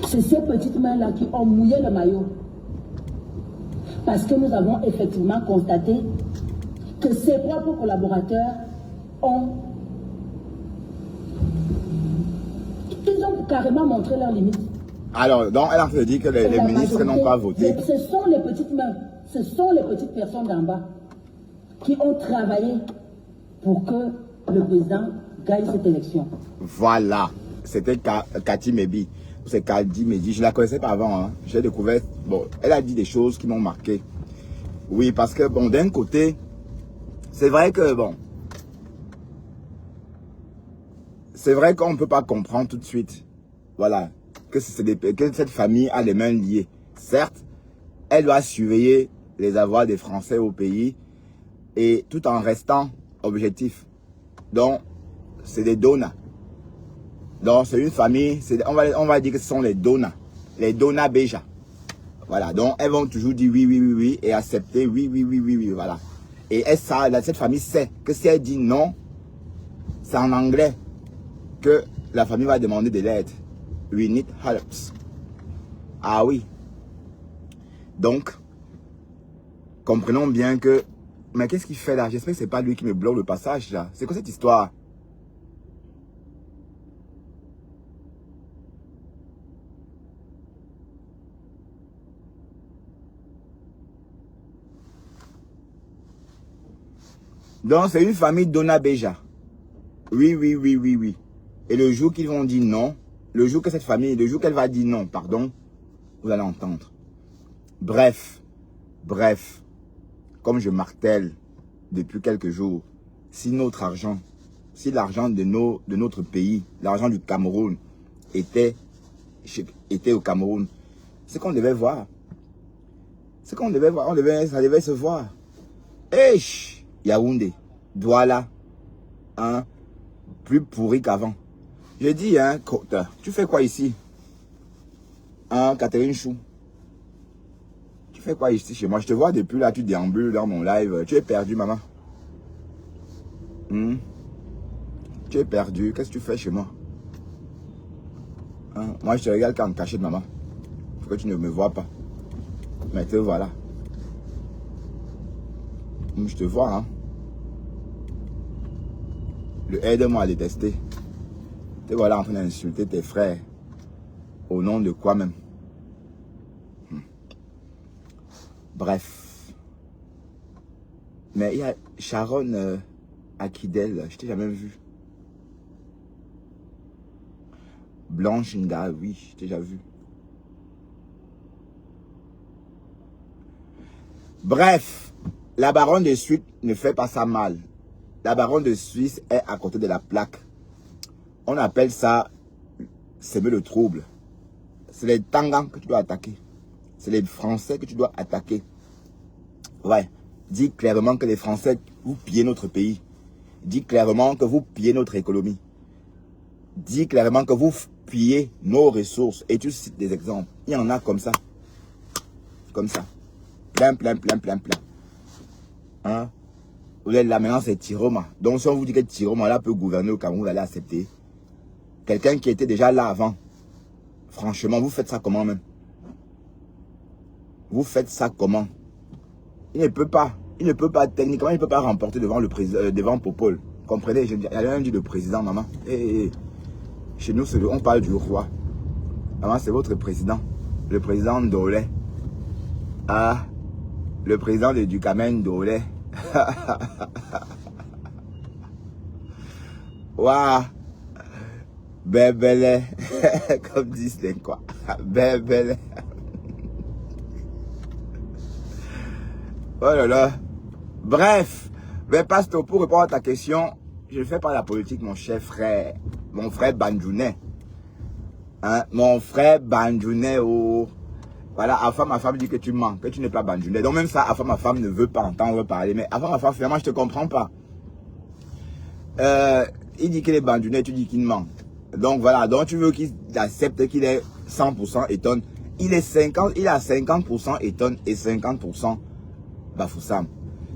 C'est ces petites mains-là qui ont mouillé le maillot. Parce que nous avons effectivement constaté que ses propres collaborateurs ils ont carrément montré leurs limites. Alors, donc, elle a fait dire que les ministres n'ont pas voté. Ce sont les petites mains, ce sont les petites personnes d'en bas qui ont travaillé pour que le président gagne cette élection. Voilà. C'était Cathy Mebi. C'est Cathy Mebi. Je ne la connaissais pas avant. Hein. J'ai découvert. Bon, elle a dit des choses qui m'ont marqué. Oui, parce que, bon, d'un côté, c'est vrai que, bon, c'est vrai qu'on ne peut pas comprendre tout de suite. Voilà. Que cette famille a les mains liées. Certes, elle doit surveiller les avoirs des Français au pays et tout en restant objectif. Donc, c'est des Dona. Donc, c'est une famille, on va dire que ce sont les Dona. Les Dona Beja. Voilà. Donc, elles vont toujours dire oui, oui, oui, oui et accepter oui, oui, oui, oui, oui. Voilà. Et cette famille sait que si elle dit non, c'est en anglais que la famille va demander de l'aide. We need help. Ah oui. Donc, comprenons bien que... Mais qu'est-ce qu'il fait là? J'espère que c'est pas lui qui me bloque le passage là. C'est quoi cette histoire? Donc, c'est une famille Dona Beja. Oui, oui, oui, oui, oui. Et le jour qu'ils vont dire non, le jour qu'elle va dire non, pardon, vous allez entendre. Bref, comme je martèle depuis quelques jours, si notre argent, si l'argent de notre pays, l'argent du Cameroun était au Cameroun, c'est qu'on devait voir. C'est qu'on devait voir, ça devait se voir. Eich, Yaoundé, Douala, hein, plus pourri qu'avant. Je dis, hein, tu fais quoi ici? Hein, Catherine Chou? Tu fais quoi ici chez moi? Je te vois depuis là, tu déambules dans mon live. Tu es perdu, maman. Tu es perdu. Qu'est-ce que tu fais chez moi? Hein? Moi, je te regarde quand caché de maman. Pourquoi tu ne me vois pas? Mais te voilà. Je te vois, hein. Le aide-moi à détester. Te voilà en train d'insulter tes frères. Au nom de quoi même? Bref. Mais il y a Sharon Akidel, je t'ai jamais vu. Blanche Nda, oui, je t'ai déjà vu. Bref, la baronne de Suisse ne fait pas ça mal. La baronne de Suisse est à côté de la plaque. On appelle ça semer le trouble. C'est les Tangans que tu dois attaquer. C'est les Français que tu dois attaquer. Ouais. Dis clairement que les Français, vous pillez notre pays. Dis clairement que vous pillez notre économie. Dis clairement que vous pillez nos ressources. Et tu cites des exemples. Il y en a comme ça. Comme ça. Plein. Hein? Vous êtes là maintenant, c'est Tiroma. Donc si on vous dit que Tiroma là peut gouverner au Cameroun, vous allez accepter. Quelqu'un qui était déjà là avant. Franchement, vous faites ça comment même? Vous faites ça comment? Il ne peut pas, techniquement, il ne peut pas remporter devant le président, devant Popol. Comprenez, il y a rien dit de président, maman. Chez nous, on parle du roi. Maman, c'est votre président. Le président Ndolé. Ah, le président du Kamen Ndolé. Waouh. Bébélé. Comme disent les quoi. Bébélé. Oh là là. Bref. Mais Pasteur, pour répondre à ta question, je ne fais pas la politique, mon cher frère. Mon frère Bandjounet. Hein? Mon frère Bandjounet, oh. Voilà, Afa, ma femme dit que tu mens, que tu n'es pas Bandjounet. Donc même ça, Afa, ma femme ne veut pas entendre parler. Mais Afa, ma femme, finalement, je te comprends pas. Il dit qu'il est Bandjounet, tu dis qu'il ment. Donc voilà, donc tu veux qu'il accepte qu'il est 100% Eton. Il est 50% Eton et 50% Bafoussam.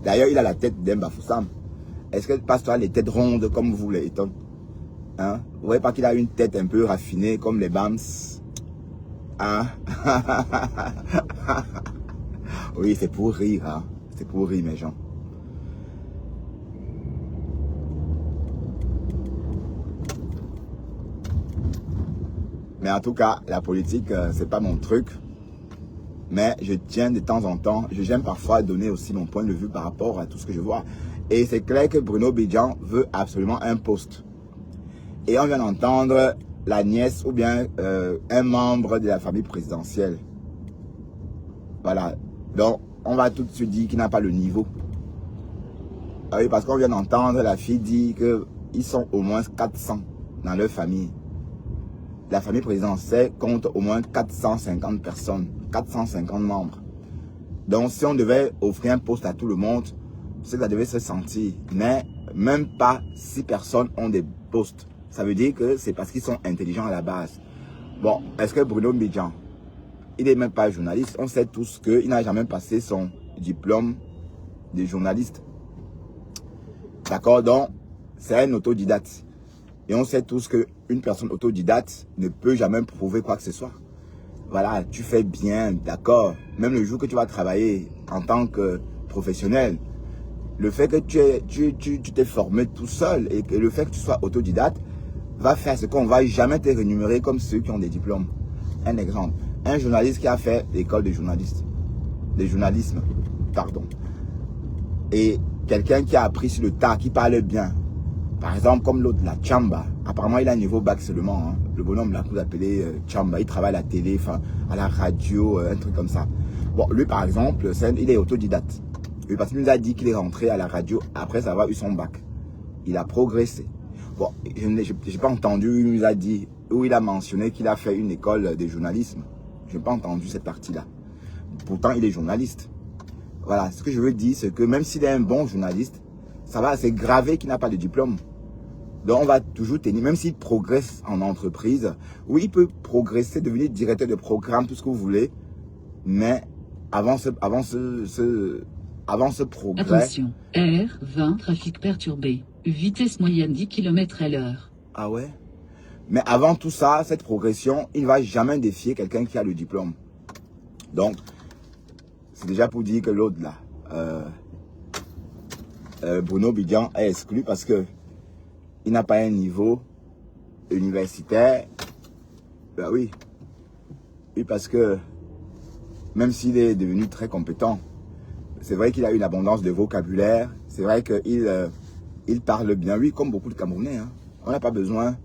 D'ailleurs, il a la tête d'un Bafoussam. Est-ce que Pasteur a les têtes rondes comme vous les Eton? Hein? Vous voyez pas qu'il a une tête un peu raffinée comme les Bams? Hein? Oui, c'est pour rire, hein? C'est pour rire, mes gens. Mais en tout cas, la politique, c'est pas mon truc. Mais je tiens de temps en temps, j'aime parfois donner aussi mon point de vue par rapport à tout ce que je vois. Et c'est clair que Bruno Bidjan veut absolument un poste. Et on vient d'entendre la nièce ou bien un membre de la famille présidentielle. Voilà. Donc, on va tout de suite dire qu'il n'a pas le niveau. Ah oui, parce qu'on vient d'entendre la fille dire qu'ils sont au moins 400 dans leur famille. La famille présidentielle compte au moins 450 personnes, 450 membres. Donc, si on devait offrir un poste à tout le monde, c'est que ça devait se sentir. Mais même pas 6 personnes ont des postes. Ça veut dire que c'est parce qu'ils sont intelligents à la base. Bon, est-ce que Bruno Mbidjan, il n'est même pas journaliste? On sait tous qu'il n'a jamais passé son diplôme de journaliste. D'accord? Donc, c'est un autodidacte. Et on sait tous qu'une personne autodidacte ne peut jamais prouver quoi que ce soit. Voilà, tu fais bien, d'accord. Même le jour que tu vas travailler en tant que professionnel, le fait que tu t'es formé tout seul et que le fait que tu sois autodidacte va faire ce qu'on ne va jamais te rémunérer comme ceux qui ont des diplômes. Un exemple, un journaliste qui a fait l'école de journalisme, pardon. Et quelqu'un qui a appris sur le tas, qui parle bien. Par exemple, comme l'autre, la Chamba. Apparemment, il a un niveau bac seulement. Hein. Le bonhomme l'a appelé Chamba. Il travaille à la télé, à la radio, un truc comme ça. Bon, lui, par exemple, il est autodidacte. Lui, parce qu'il nous a dit qu'il est rentré à la radio après avoir eu son bac. Il a progressé. Bon, je n'ai pas entendu où il nous a dit, où il a mentionné qu'il a fait une école de journalisme. Je n'ai pas entendu cette partie-là. Pourtant, il est journaliste. Voilà, ce que je veux dire, c'est que même s'il est un bon journaliste, ça va, c'est gravé qu'il n'a pas de diplôme. Donc, on va toujours tenir, même s'il progresse en entreprise, oui, il peut progresser, devenir directeur de programme, tout ce que vous voulez, mais avant ce progrès... Attention, R20, trafic perturbé, vitesse moyenne 10 km/h. Ah ouais? Mais avant tout ça, cette progression, il ne va jamais défier quelqu'un qui a le diplôme. Donc, c'est déjà pour dire que l'autre là, Bruno Mbidjan est exclu parce que il n'a pas un niveau universitaire. Ben oui. Oui, parce que même s'il est devenu très compétent, c'est vrai qu'il a une abondance de vocabulaire. C'est vrai qu'il parle bien. Oui, comme beaucoup de Camerounais. Hein. On n'a pas besoin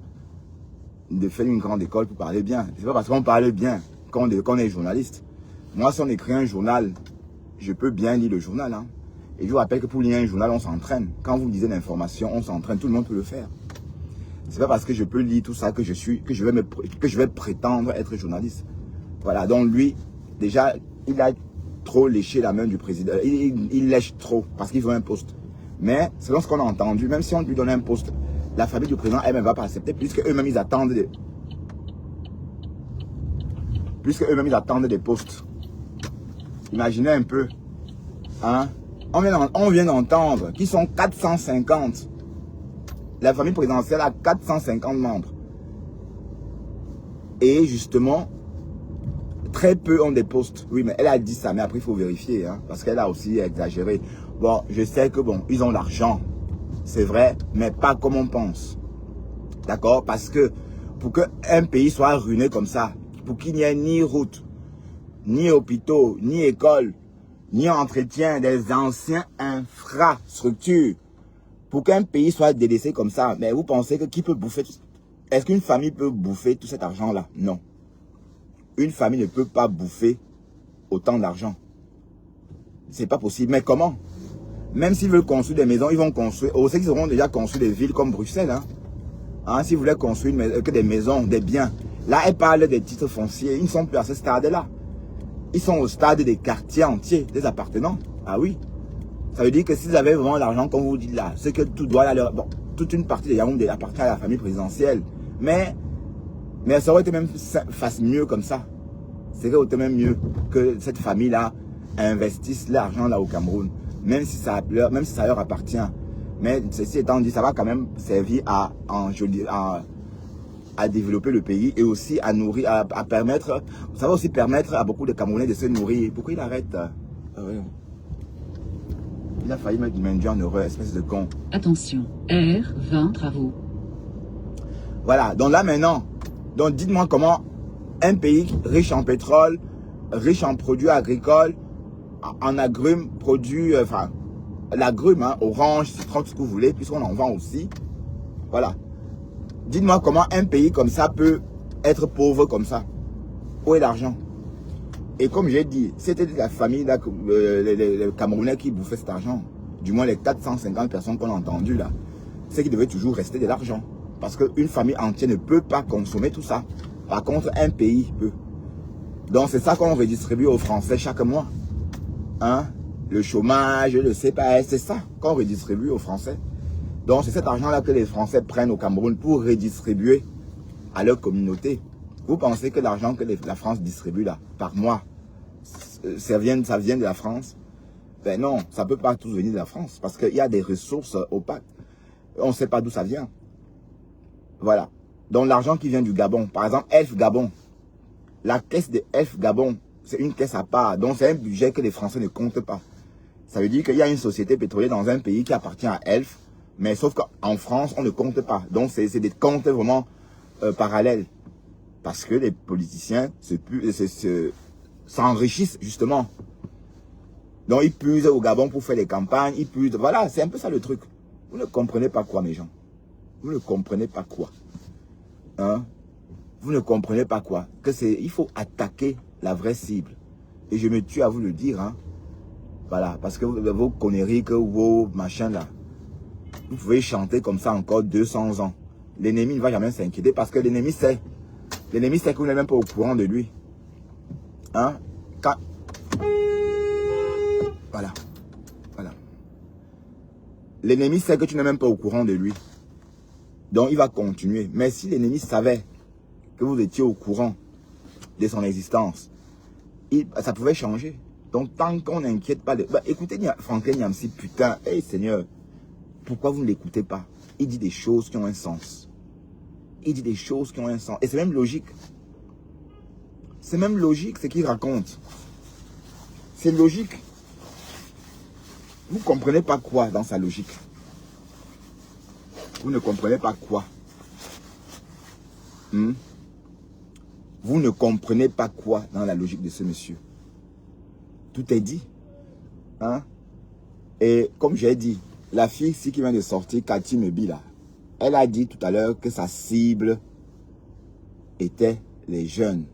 de faire une grande école pour parler bien. C'est pas parce qu'on parle bien qu'on est journaliste. Moi, si on écrit un journal, je peux bien lire le journal. Hein. Et je vous rappelle que pour lire un journal, on s'entraîne. Quand vous lisez l'information, on s'entraîne. Tout le monde peut le faire. C'est pas parce que je peux lire tout ça que je vais prétendre être journaliste. Voilà. Donc lui, déjà, il a trop léché la main du président. Il lèche trop parce qu'il veut un poste. Mais selon ce qu'on a entendu, même si on lui donne un poste, la famille du président elle-même ne va pas accepter puisque eux-mêmes ils attendent des postes. Imaginez un peu. Hein? On vient d'entendre qu'ils sont 450. La famille présidentielle a 450 membres. Et justement, très peu ont des postes. Oui, mais elle a dit ça, mais après il faut vérifier. Hein, parce qu'elle a aussi exagéré. Bon, je sais que bon, ils ont l'argent. C'est vrai, mais pas comme on pense. D'accord? Parce que pour qu'un pays soit ruiné comme ça, pour qu'il n'y ait ni route, ni hôpitaux, ni écoles, ni entretien des anciennes infrastructures, pour qu'un pays soit délaissé comme ça, mais vous pensez que qui peut bouffer? Est-ce qu'une famille peut bouffer tout cet argent-là? Non. Une famille ne peut pas bouffer autant d'argent. C'est pas possible. Mais comment? Même s'ils veulent construire des maisons, ils vont construire. On sait qu'ils auront déjà construit des villes comme Bruxelles. Hein, s'ils voulaient construire que des maisons, des biens. Là, elle parle des titres fonciers. Ils ne sont plus à ce stade-là. Ils sont au stade des quartiers entiers, des appartenants. Ah oui. Ça veut dire que s'ils avaient vraiment l'argent, comme vous dites là, c'est que tout doit aller. Bon, toute une partie des Yaoundé appartient à la famille présidentielle. Mais ça aurait été même mieux comme ça. Ça aurait été même mieux que cette famille-là investisse l'argent là au Cameroun. Même si ça leur appartient. Mais ceci étant dit, ça va quand même servir à développer le pays et aussi à nourrir, à permettre, ça va aussi permettre à beaucoup de Camerounais de se nourrir. Pourquoi il arrête? Il a failli mettre du Mendy en heureux, espèce de con. Attention, R20 travaux. Voilà, donc là maintenant, donc dites-moi comment un pays riche en pétrole, riche en produits agricoles, en agrumes, produits, enfin, l'agrume, hein, orange, citron, tout ce que vous voulez, puisqu'on en vend aussi. Voilà. Dites-moi comment un pays comme ça peut être pauvre comme ça. Où est l'argent? Et comme j'ai dit, c'était la famille, là, les Camerounais qui bouffaient cet argent. Du moins les 450 personnes qu'on a entendues là. C'est qu'il devait toujours rester de l'argent. Parce qu'une famille entière ne peut pas consommer tout ça. Par contre, un pays peut. Donc, c'est ça qu'on redistribue aux Français chaque mois. Hein? Le chômage, le CPS, c'est ça qu'on redistribue aux Français. Donc, c'est cet argent-là que les Français prennent au Cameroun pour redistribuer à leur communauté. Vous pensez que l'argent que la France distribue là, par mois, ça vient de la France? Ben non, ça ne peut pas tout venir de la France. Parce qu'il y a des ressources opaques. On ne sait pas d'où ça vient. Voilà. Donc, l'argent qui vient du Gabon, par exemple, Elf Gabon, la caisse de Elf Gabon, c'est une caisse à part. Donc, c'est un budget que les Français ne comptent pas. Ça veut dire qu'il y a une société pétrolière dans un pays qui appartient à Elf, mais sauf qu'en France, on ne compte pas. Donc, c'est des comptes vraiment parallèles. Parce que les politiciens s'enrichissent justement. Donc, ils puisent au Gabon pour faire des campagnes, ils puisent. Voilà, c'est un peu ça le truc. Vous ne comprenez pas quoi, mes gens? Vous ne comprenez pas quoi? Hein? Vous ne comprenez pas quoi? Il faut attaquer la vraie cible. Et je me tue à vous le dire, hein. Voilà, parce que vos conneries, que vos machins là, vous pouvez chanter comme ça encore 200 ans. L'ennemi ne va jamais s'inquiéter parce que l'ennemi sait. L'ennemi sait que vous n'êtes même pas au courant de lui. Hein? Voilà. Voilà. L'ennemi sait que tu n'es même pas au courant de lui. Donc il va continuer. Mais si l'ennemi savait que vous étiez au courant de son existence, ça pouvait changer. Donc tant qu'on n'inquiète pas... écoutez Franklin Nyamsi, putain, hey Seigneur, pourquoi vous ne l'écoutez pas? Il dit des choses qui ont un sens. Il dit des choses qui ont un sens. Et c'est même logique. C'est même logique ce qu'il raconte. C'est logique. Vous ne comprenez pas quoi dans sa logique? Vous ne comprenez pas quoi? Vous ne comprenez pas quoi dans la logique de ce monsieur? Tout est dit. Hein? Et comme j'ai dit, la fille ici qui vient de sortir, Cathy Mebi, là, elle a dit tout à l'heure que sa cible était les jeunes.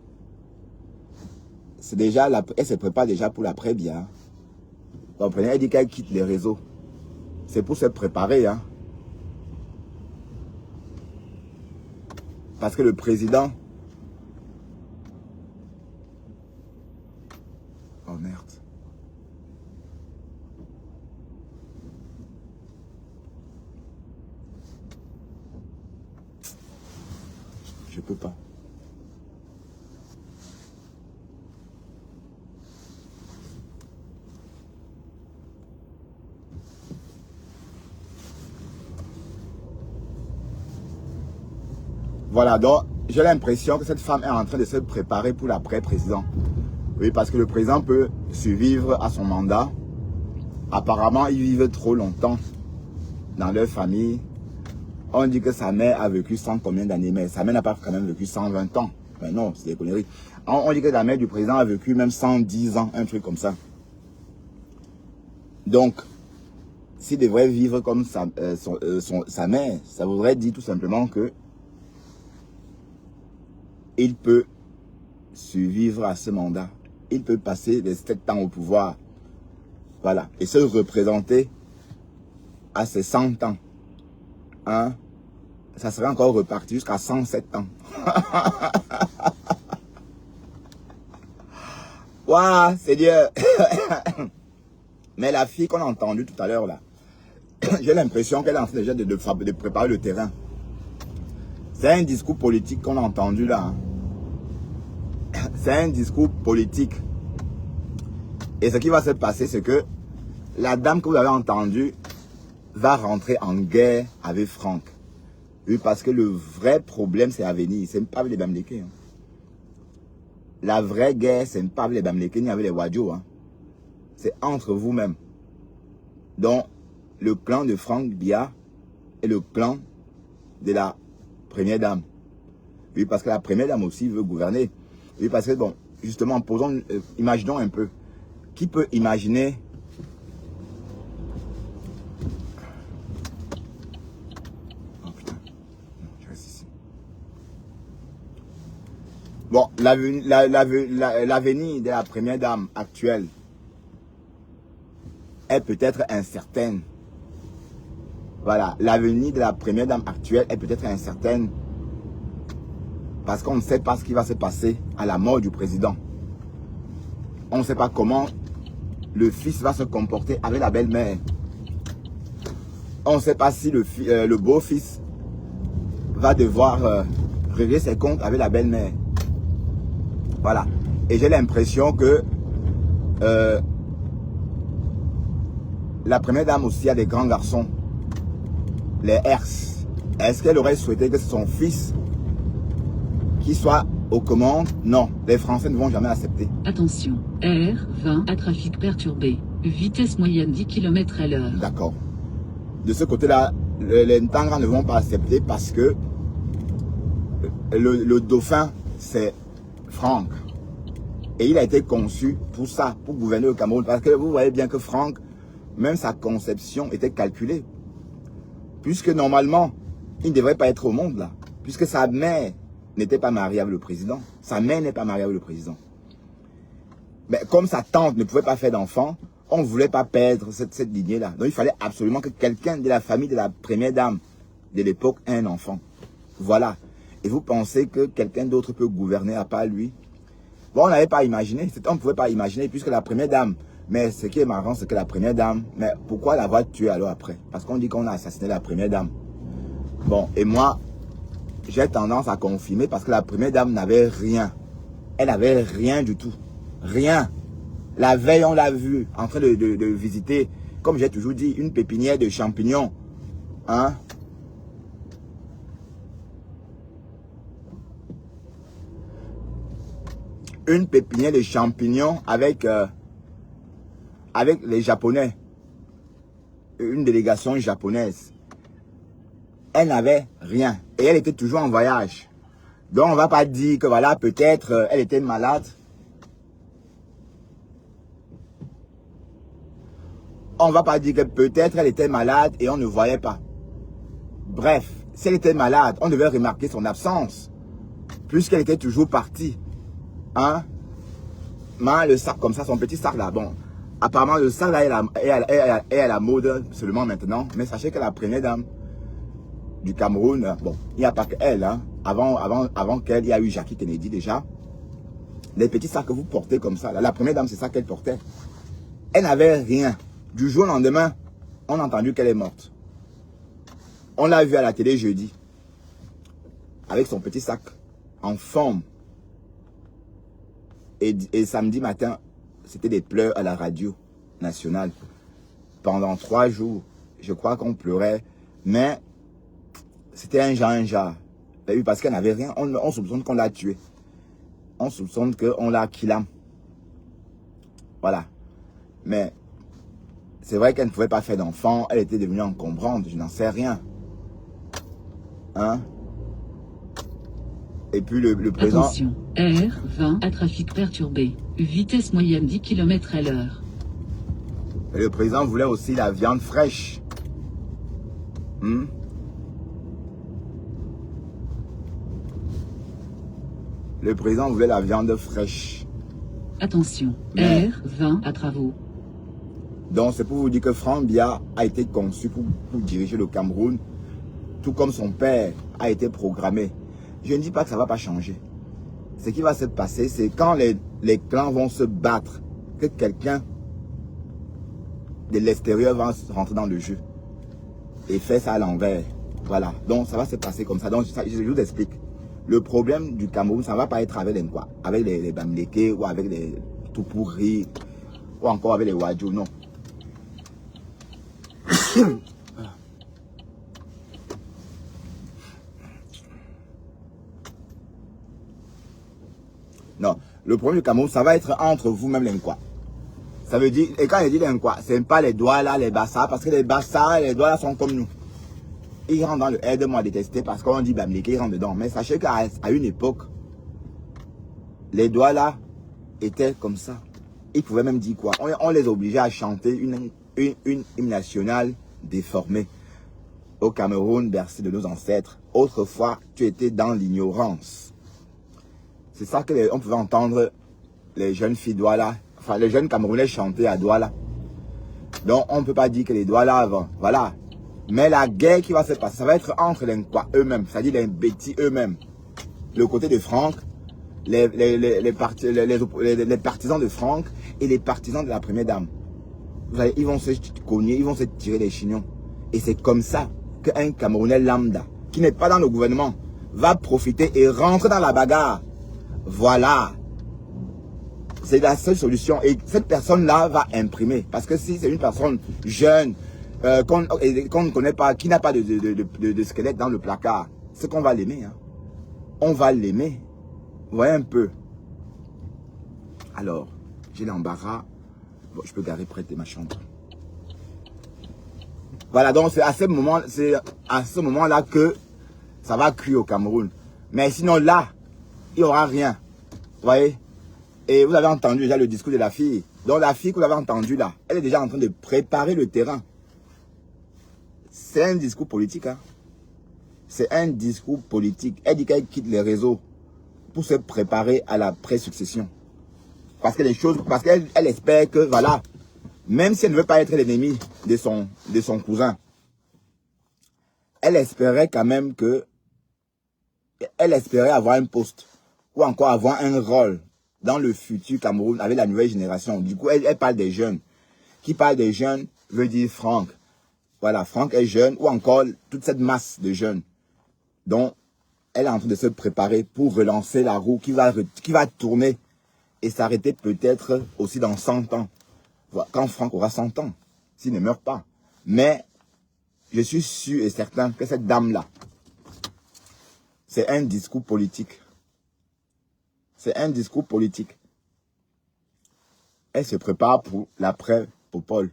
C'est déjà, elle se prépare déjà pour l'après-bien. Vous comprenez? Elle dit qu'elle quitte les réseaux. C'est pour se préparer. Hein? Parce que le président... Oh merde. Je peux pas. Voilà, donc j'ai l'impression que cette femme est en train de se préparer pour l'après-président. Oui, parce que le président peut survivre à son mandat. Apparemment, ils vivent trop longtemps dans leur famille. On dit que sa mère a vécu 100 combien d'années, mais sa mère n'a pas quand même vécu 120 ans. Mais non, c'est des conneries. On dit que la mère du président a vécu même 110 ans, un truc comme ça. Donc, s'il devrait vivre comme sa mère, ça voudrait dire tout simplement que il peut survivre à ce mandat. Il peut passer les 7 ans au pouvoir. Voilà. Et se représenter à ses 100 ans. Hein? Ça serait encore reparti jusqu'à 107 ans. Waouh, Seigneur. Mais la fille qu'on a entendue tout à l'heure là, j'ai l'impression qu'elle est en train déjà de préparer le terrain. C'est un discours politique qu'on a entendu là. Hein. C'est un discours politique. Et ce qui va se passer, c'est que la dame que vous avez entendue va rentrer en guerre avec Franck. Oui, parce que le vrai problème, c'est à venir. C'est pas avec les Bamileke. Hein. La vraie guerre, c'est pas avec les Bamileke ni avec les Wadjo. Hein. C'est entre vous-même. Donc, le clan de Franck Biya et le clan de la première dame. Oui, parce que la première dame aussi veut gouverner. Oui, parce que, bon, justement, imaginons un peu. Qui peut imaginer... Oh putain, non, je reste ici. Bon, l'avenir de la première dame actuelle est peut-être incertaine. Voilà, l'avenir de la première dame actuelle est peut-être incertaine parce qu'on ne sait pas ce qui va se passer à la mort du président. On ne sait pas comment le fils va se comporter avec la belle-mère. On ne sait pas si le beau-fils va devoir régler ses comptes avec la belle-mère. Voilà. Et j'ai l'impression que la première dame aussi a des grands garçons. Les Hers. Est-ce qu'elle aurait souhaité que son fils qui soit aux commandes? Non, les Français ne vont jamais accepter. Attention, R20 à trafic perturbé. Vitesse moyenne 10 km/h. D'accord. De ce côté-là, les Ntangras ne vont pas accepter parce que le dauphin, c'est Franck. Et il a été conçu pour ça, pour gouverner le Cameroun. Parce que vous voyez bien que Franck, même sa conception était calculée. Puisque normalement, il ne devrait pas être au monde là. Puisque sa mère n'était pas mariée avec le président. Sa mère n'est pas mariée avec le président. Mais comme sa tante ne pouvait pas faire d'enfant, on ne voulait pas perdre cette lignée-là. Donc il fallait absolument que quelqu'un de la famille de la première dame de l'époque ait un enfant. Voilà. Et vous pensez que quelqu'un d'autre peut gouverner à part lui? Bon, on n'avait pas imaginé. On ne pouvait pas imaginer puisque la première dame... Mais ce qui est marrant, c'est que la première dame... Mais pourquoi l'avoir tuée alors après? Parce qu'on dit qu'on a assassiné la première dame. Bon, et moi, j'ai tendance à confirmer parce que la première dame n'avait rien. Elle n'avait rien du tout. Rien. La veille, on l'a vue en train de visiter, comme j'ai toujours dit, une pépinière de champignons. Hein? Une pépinière de champignons avec les Japonais. Une délégation japonaise. Elle n'avait rien. Et elle était toujours en voyage. Donc on ne va pas dire que voilà, peut-être elle était malade. On ne va pas dire que peut-être elle était malade et on ne voyait pas. Bref, si elle était malade, on devait remarquer son absence. Puisqu'elle était toujours partie. Hein? Mais le sac comme ça, son petit sac là, bon. Apparemment, le sac là est à la mode seulement maintenant. Mais sachez que la première dame du Cameroun, bon, il n'y a pas qu'elle. Hein. Avant qu'elle, il y a eu Jackie Kennedy déjà. Les petits sacs que vous portez comme ça, là, la première dame, c'est ça qu'elle portait. Elle n'avait rien. Du jour au lendemain, on a entendu qu'elle est morte. On l'a vue à la télé jeudi. Avec son petit sac en forme. Et samedi matin, c'était des pleurs à la radio nationale. Pendant 3 jours, je crois qu'on pleurait. Mais c'était un genre. Parce qu'elle n'avait rien. On soupçonne qu'on l'a tuée. On soupçonne qu'on l'a killée. Voilà. Mais c'est vrai qu'elle ne pouvait pas faire d'enfant. Elle était devenue encombrante. Je n'en sais rien. Hein? Et puis le président... Attention, R20 à trafic perturbé. Vitesse moyenne 10 km/h. Le président voulait aussi la viande fraîche. Le président voulait la viande fraîche. Attention, R20 à travaux. Donc c'est pour vous dire que Franck Biya a été conçu pour diriger le Cameroun, tout comme son père a été programmé. Je ne dis pas que ça ne va pas changer. Ce qui va se passer, c'est quand les clans vont se battre, que quelqu'un de l'extérieur va rentrer dans le jeu et faire ça à l'envers. Voilà. Donc ça va se passer comme ça. Donc je vous explique. Le problème du Cameroun, ça ne va pas être avec les Bamileke ou avec les Tupuri ou encore avec les Wadjo, non. Non, le problème du Cameroun, ça va être entre vous-même les Nkwa. Ça veut dire, et quand je dis les Nkwa, ce n'est pas les doigts là, les Bassa, parce que les Bassa et les doigts là sont comme nous. Ils rentrent dans le aide-moi détesté parce qu'on dit Bamileke, ils rentrent dedans. Mais sachez qu'à une époque, les doigts là étaient comme ça. Ils pouvaient même dire quoi? On les obligeait à chanter une hymne nationale déformée. Au Cameroun, bercé de nos ancêtres, autrefois, tu étais dans l'ignorance. C'est ça qu'on pouvait entendre les jeunes filles Douala, enfin les jeunes Camerounais chanter à Douala. Donc on ne peut pas dire que les Douala avant, voilà. Mais la guerre qui va se passer, ça va être entre les eux-mêmes, c'est-à-dire les bêtis eux-mêmes. Le côté de Franck, les partisans de Franck et les partisans de la première dame. Vous savez, ils vont se cogner, ils vont se tirer les chignons. Et c'est comme ça qu'un Camerounais lambda, qui n'est pas dans le gouvernement, va profiter et rentrer dans la bagarre. Voilà. C'est la seule solution. Et cette personne-là va imprimer. Parce que si c'est une personne jeune, qu'on ne connaît pas, qui n'a pas de squelette dans le placard, c'est qu'on va l'aimer. Hein. On va l'aimer. Vous voyez un peu. Alors, j'ai l'embarras. Bon, je peux garer près de ma chambre. Voilà, donc c'est à ce moment-là que ça va cuire au Cameroun. Mais sinon là, il n'y aura rien. Vous voyez? Et vous avez entendu déjà le discours de la fille. Donc la fille que vous avez entendue là, elle est déjà en train de préparer le terrain. C'est un discours politique. Hein? C'est un discours politique. Elle dit qu'elle quitte les réseaux pour se préparer à la pré-succession. Parce que les choses, parce qu'elle espère que, voilà, même si elle ne veut pas être l'ennemi de son cousin, elle espérait quand même que, elle espérait avoir un poste ou encore avoir un rôle dans le futur Cameroun avec la nouvelle génération. Du coup, elle parle des jeunes. Qui parle des jeunes veut dire Franck. Voilà, Franck est jeune ou encore toute cette masse de jeunes. Donc, elle est en train de se préparer pour relancer la roue qui va tourner et s'arrêter peut-être aussi dans 100 ans. Quand Franck aura 100 ans, s'il ne meurt pas. Mais, je suis sûr et certain que cette dame-là, c'est un discours politique. C'est un discours politique. Elle se prépare pour l'après-Popol.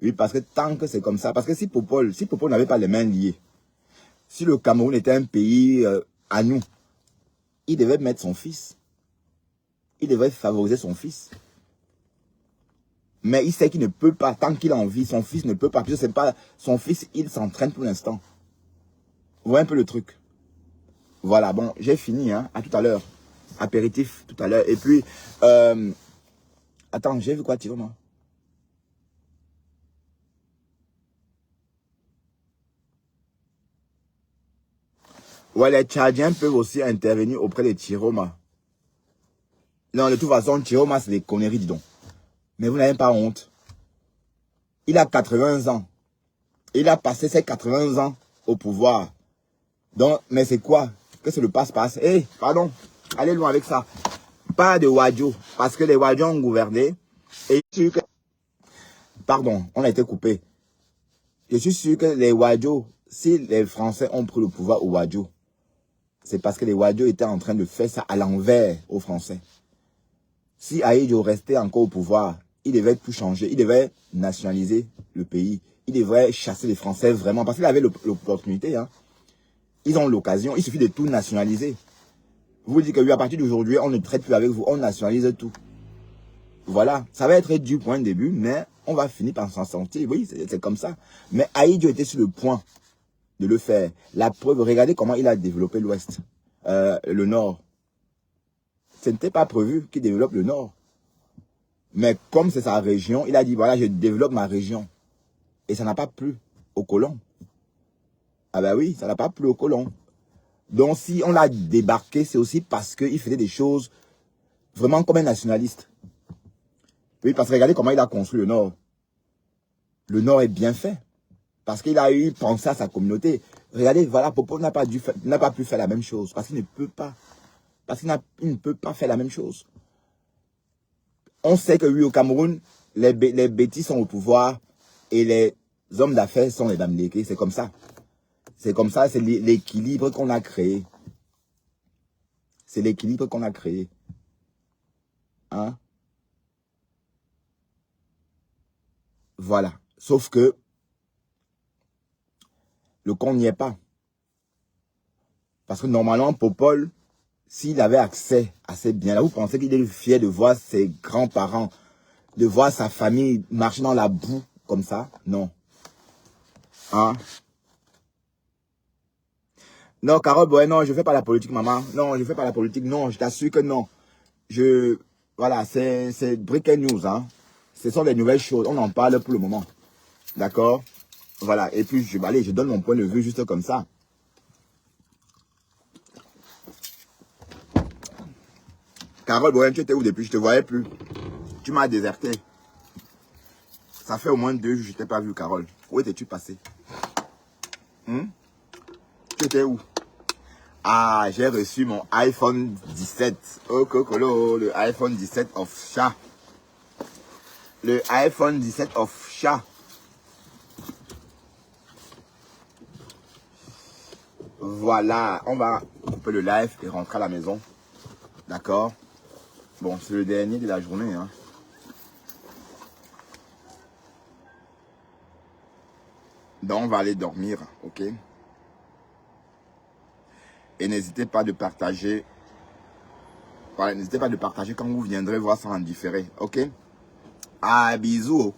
Oui, parce que tant que c'est comme ça, parce que si Popol n'avait pas les mains liées, si le Cameroun était un pays à nous, il devait mettre son fils. Il devait favoriser son fils. Mais il sait qu'il ne peut pas, tant qu'il a envie, son fils ne peut pas, puisque c'est pas son fils, il s'entraîne pour l'instant. Vous voyez un peu le truc. Voilà, bon, j'ai fini, hein, à tout à l'heure. Apéritif, tout à l'heure. Et puis, attends, j'ai vu quoi, Thierry, moi? Ouais, les Tchadiens peuvent aussi intervenir auprès des Tiroma. Non, de toute façon, Tiroma, c'est des conneries, dis donc. Mais vous n'avez pas honte. Il a 80 ans. Il a passé ses 80 ans au pouvoir. Donc, mais c'est quoi? Que c'est le passe-passe? Eh, pardon, allez loin avec ça. Pas de Wadjo, parce que les Wadjo ont gouverné. Et je suis sûr que... Pardon, on a été coupé. Je suis sûr que les Wadjo, si les Français ont pris le pouvoir au Wadjo, c'est parce que les Wadjo étaient en train de faire ça à l'envers aux Français. Si Ahidjo restait encore au pouvoir, il devait tout changer. Il devait nationaliser le pays. Il devrait chasser les Français vraiment. Parce qu'il avait l'opportunité. Hein. Ils ont l'occasion. Il suffit de tout nationaliser. Vous dites que oui, à partir d'aujourd'hui, on ne traite plus avec vous. On nationalise tout. Voilà. Ça va être dur pour un début, mais on va finir par s'en sortir. Oui, c'est comme ça. Mais Ahidjo était sur le point de le faire. La preuve, regardez comment il a développé l'Ouest. Le Nord. Ce n'était pas prévu qu'il développe le Nord. Mais comme c'est sa région, il a dit, voilà, je développe ma région. Et ça n'a pas plu aux colons. Ah ben oui, ça n'a pas plu aux colons. Donc si on l'a débarqué, c'est aussi parce qu'il faisait des choses vraiment comme un nationaliste. Oui, parce que regardez comment il a construit le Nord. Le Nord est bien fait. Parce qu'il a eu pensé à sa communauté. Regardez, voilà, Popol n'a pas pu faire la même chose. Parce qu'il ne peut pas. Parce qu'il ne peut pas faire la même chose. On sait que oui, au Cameroun, les bêtis sont au pouvoir et les hommes d'affaires sont les Bamileke. C'est comme ça. C'est comme ça, c'est l'équilibre qu'on a créé. C'est l'équilibre qu'on a créé. Hein? Voilà. Sauf que le compte n'y est pas. Parce que normalement, Popol, s'il avait accès à ces biens-là, vous pensez qu'il est fier de voir ses grands-parents, de voir sa famille marcher dans la boue comme ça? Non. Hein? Non, Carole, ouais, non, je fais pas la politique, maman. Non, je fais pas la politique. Non, je t'assure que non. Voilà, c'est breaking news, hein. Ce sont des nouvelles choses. On en parle pour le moment. D'accord? Voilà, et puis je donne mon point de vue juste comme ça. Carole Bohème, tu étais où depuis? Je te voyais plus. Tu m'as déserté. Ça fait au moins 2 jours que je t'ai pas vu, Carole. Où étais-tu passé? Tu étais où? Ah, j'ai reçu mon iPhone 17. Oh, cocolo, le iPhone 17 of chat. Le iPhone 17 of chat. Voilà, on va couper le live et rentrer à la maison. D'accord? Bon, c'est le dernier de la journée, hein. Donc, on va aller dormir, ok? Et n'hésitez pas de partager. Voilà, n'hésitez pas de partager quand vous viendrez voir ça en différé, ok? Ah, bisous.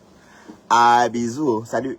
Ah, bisous. Salut.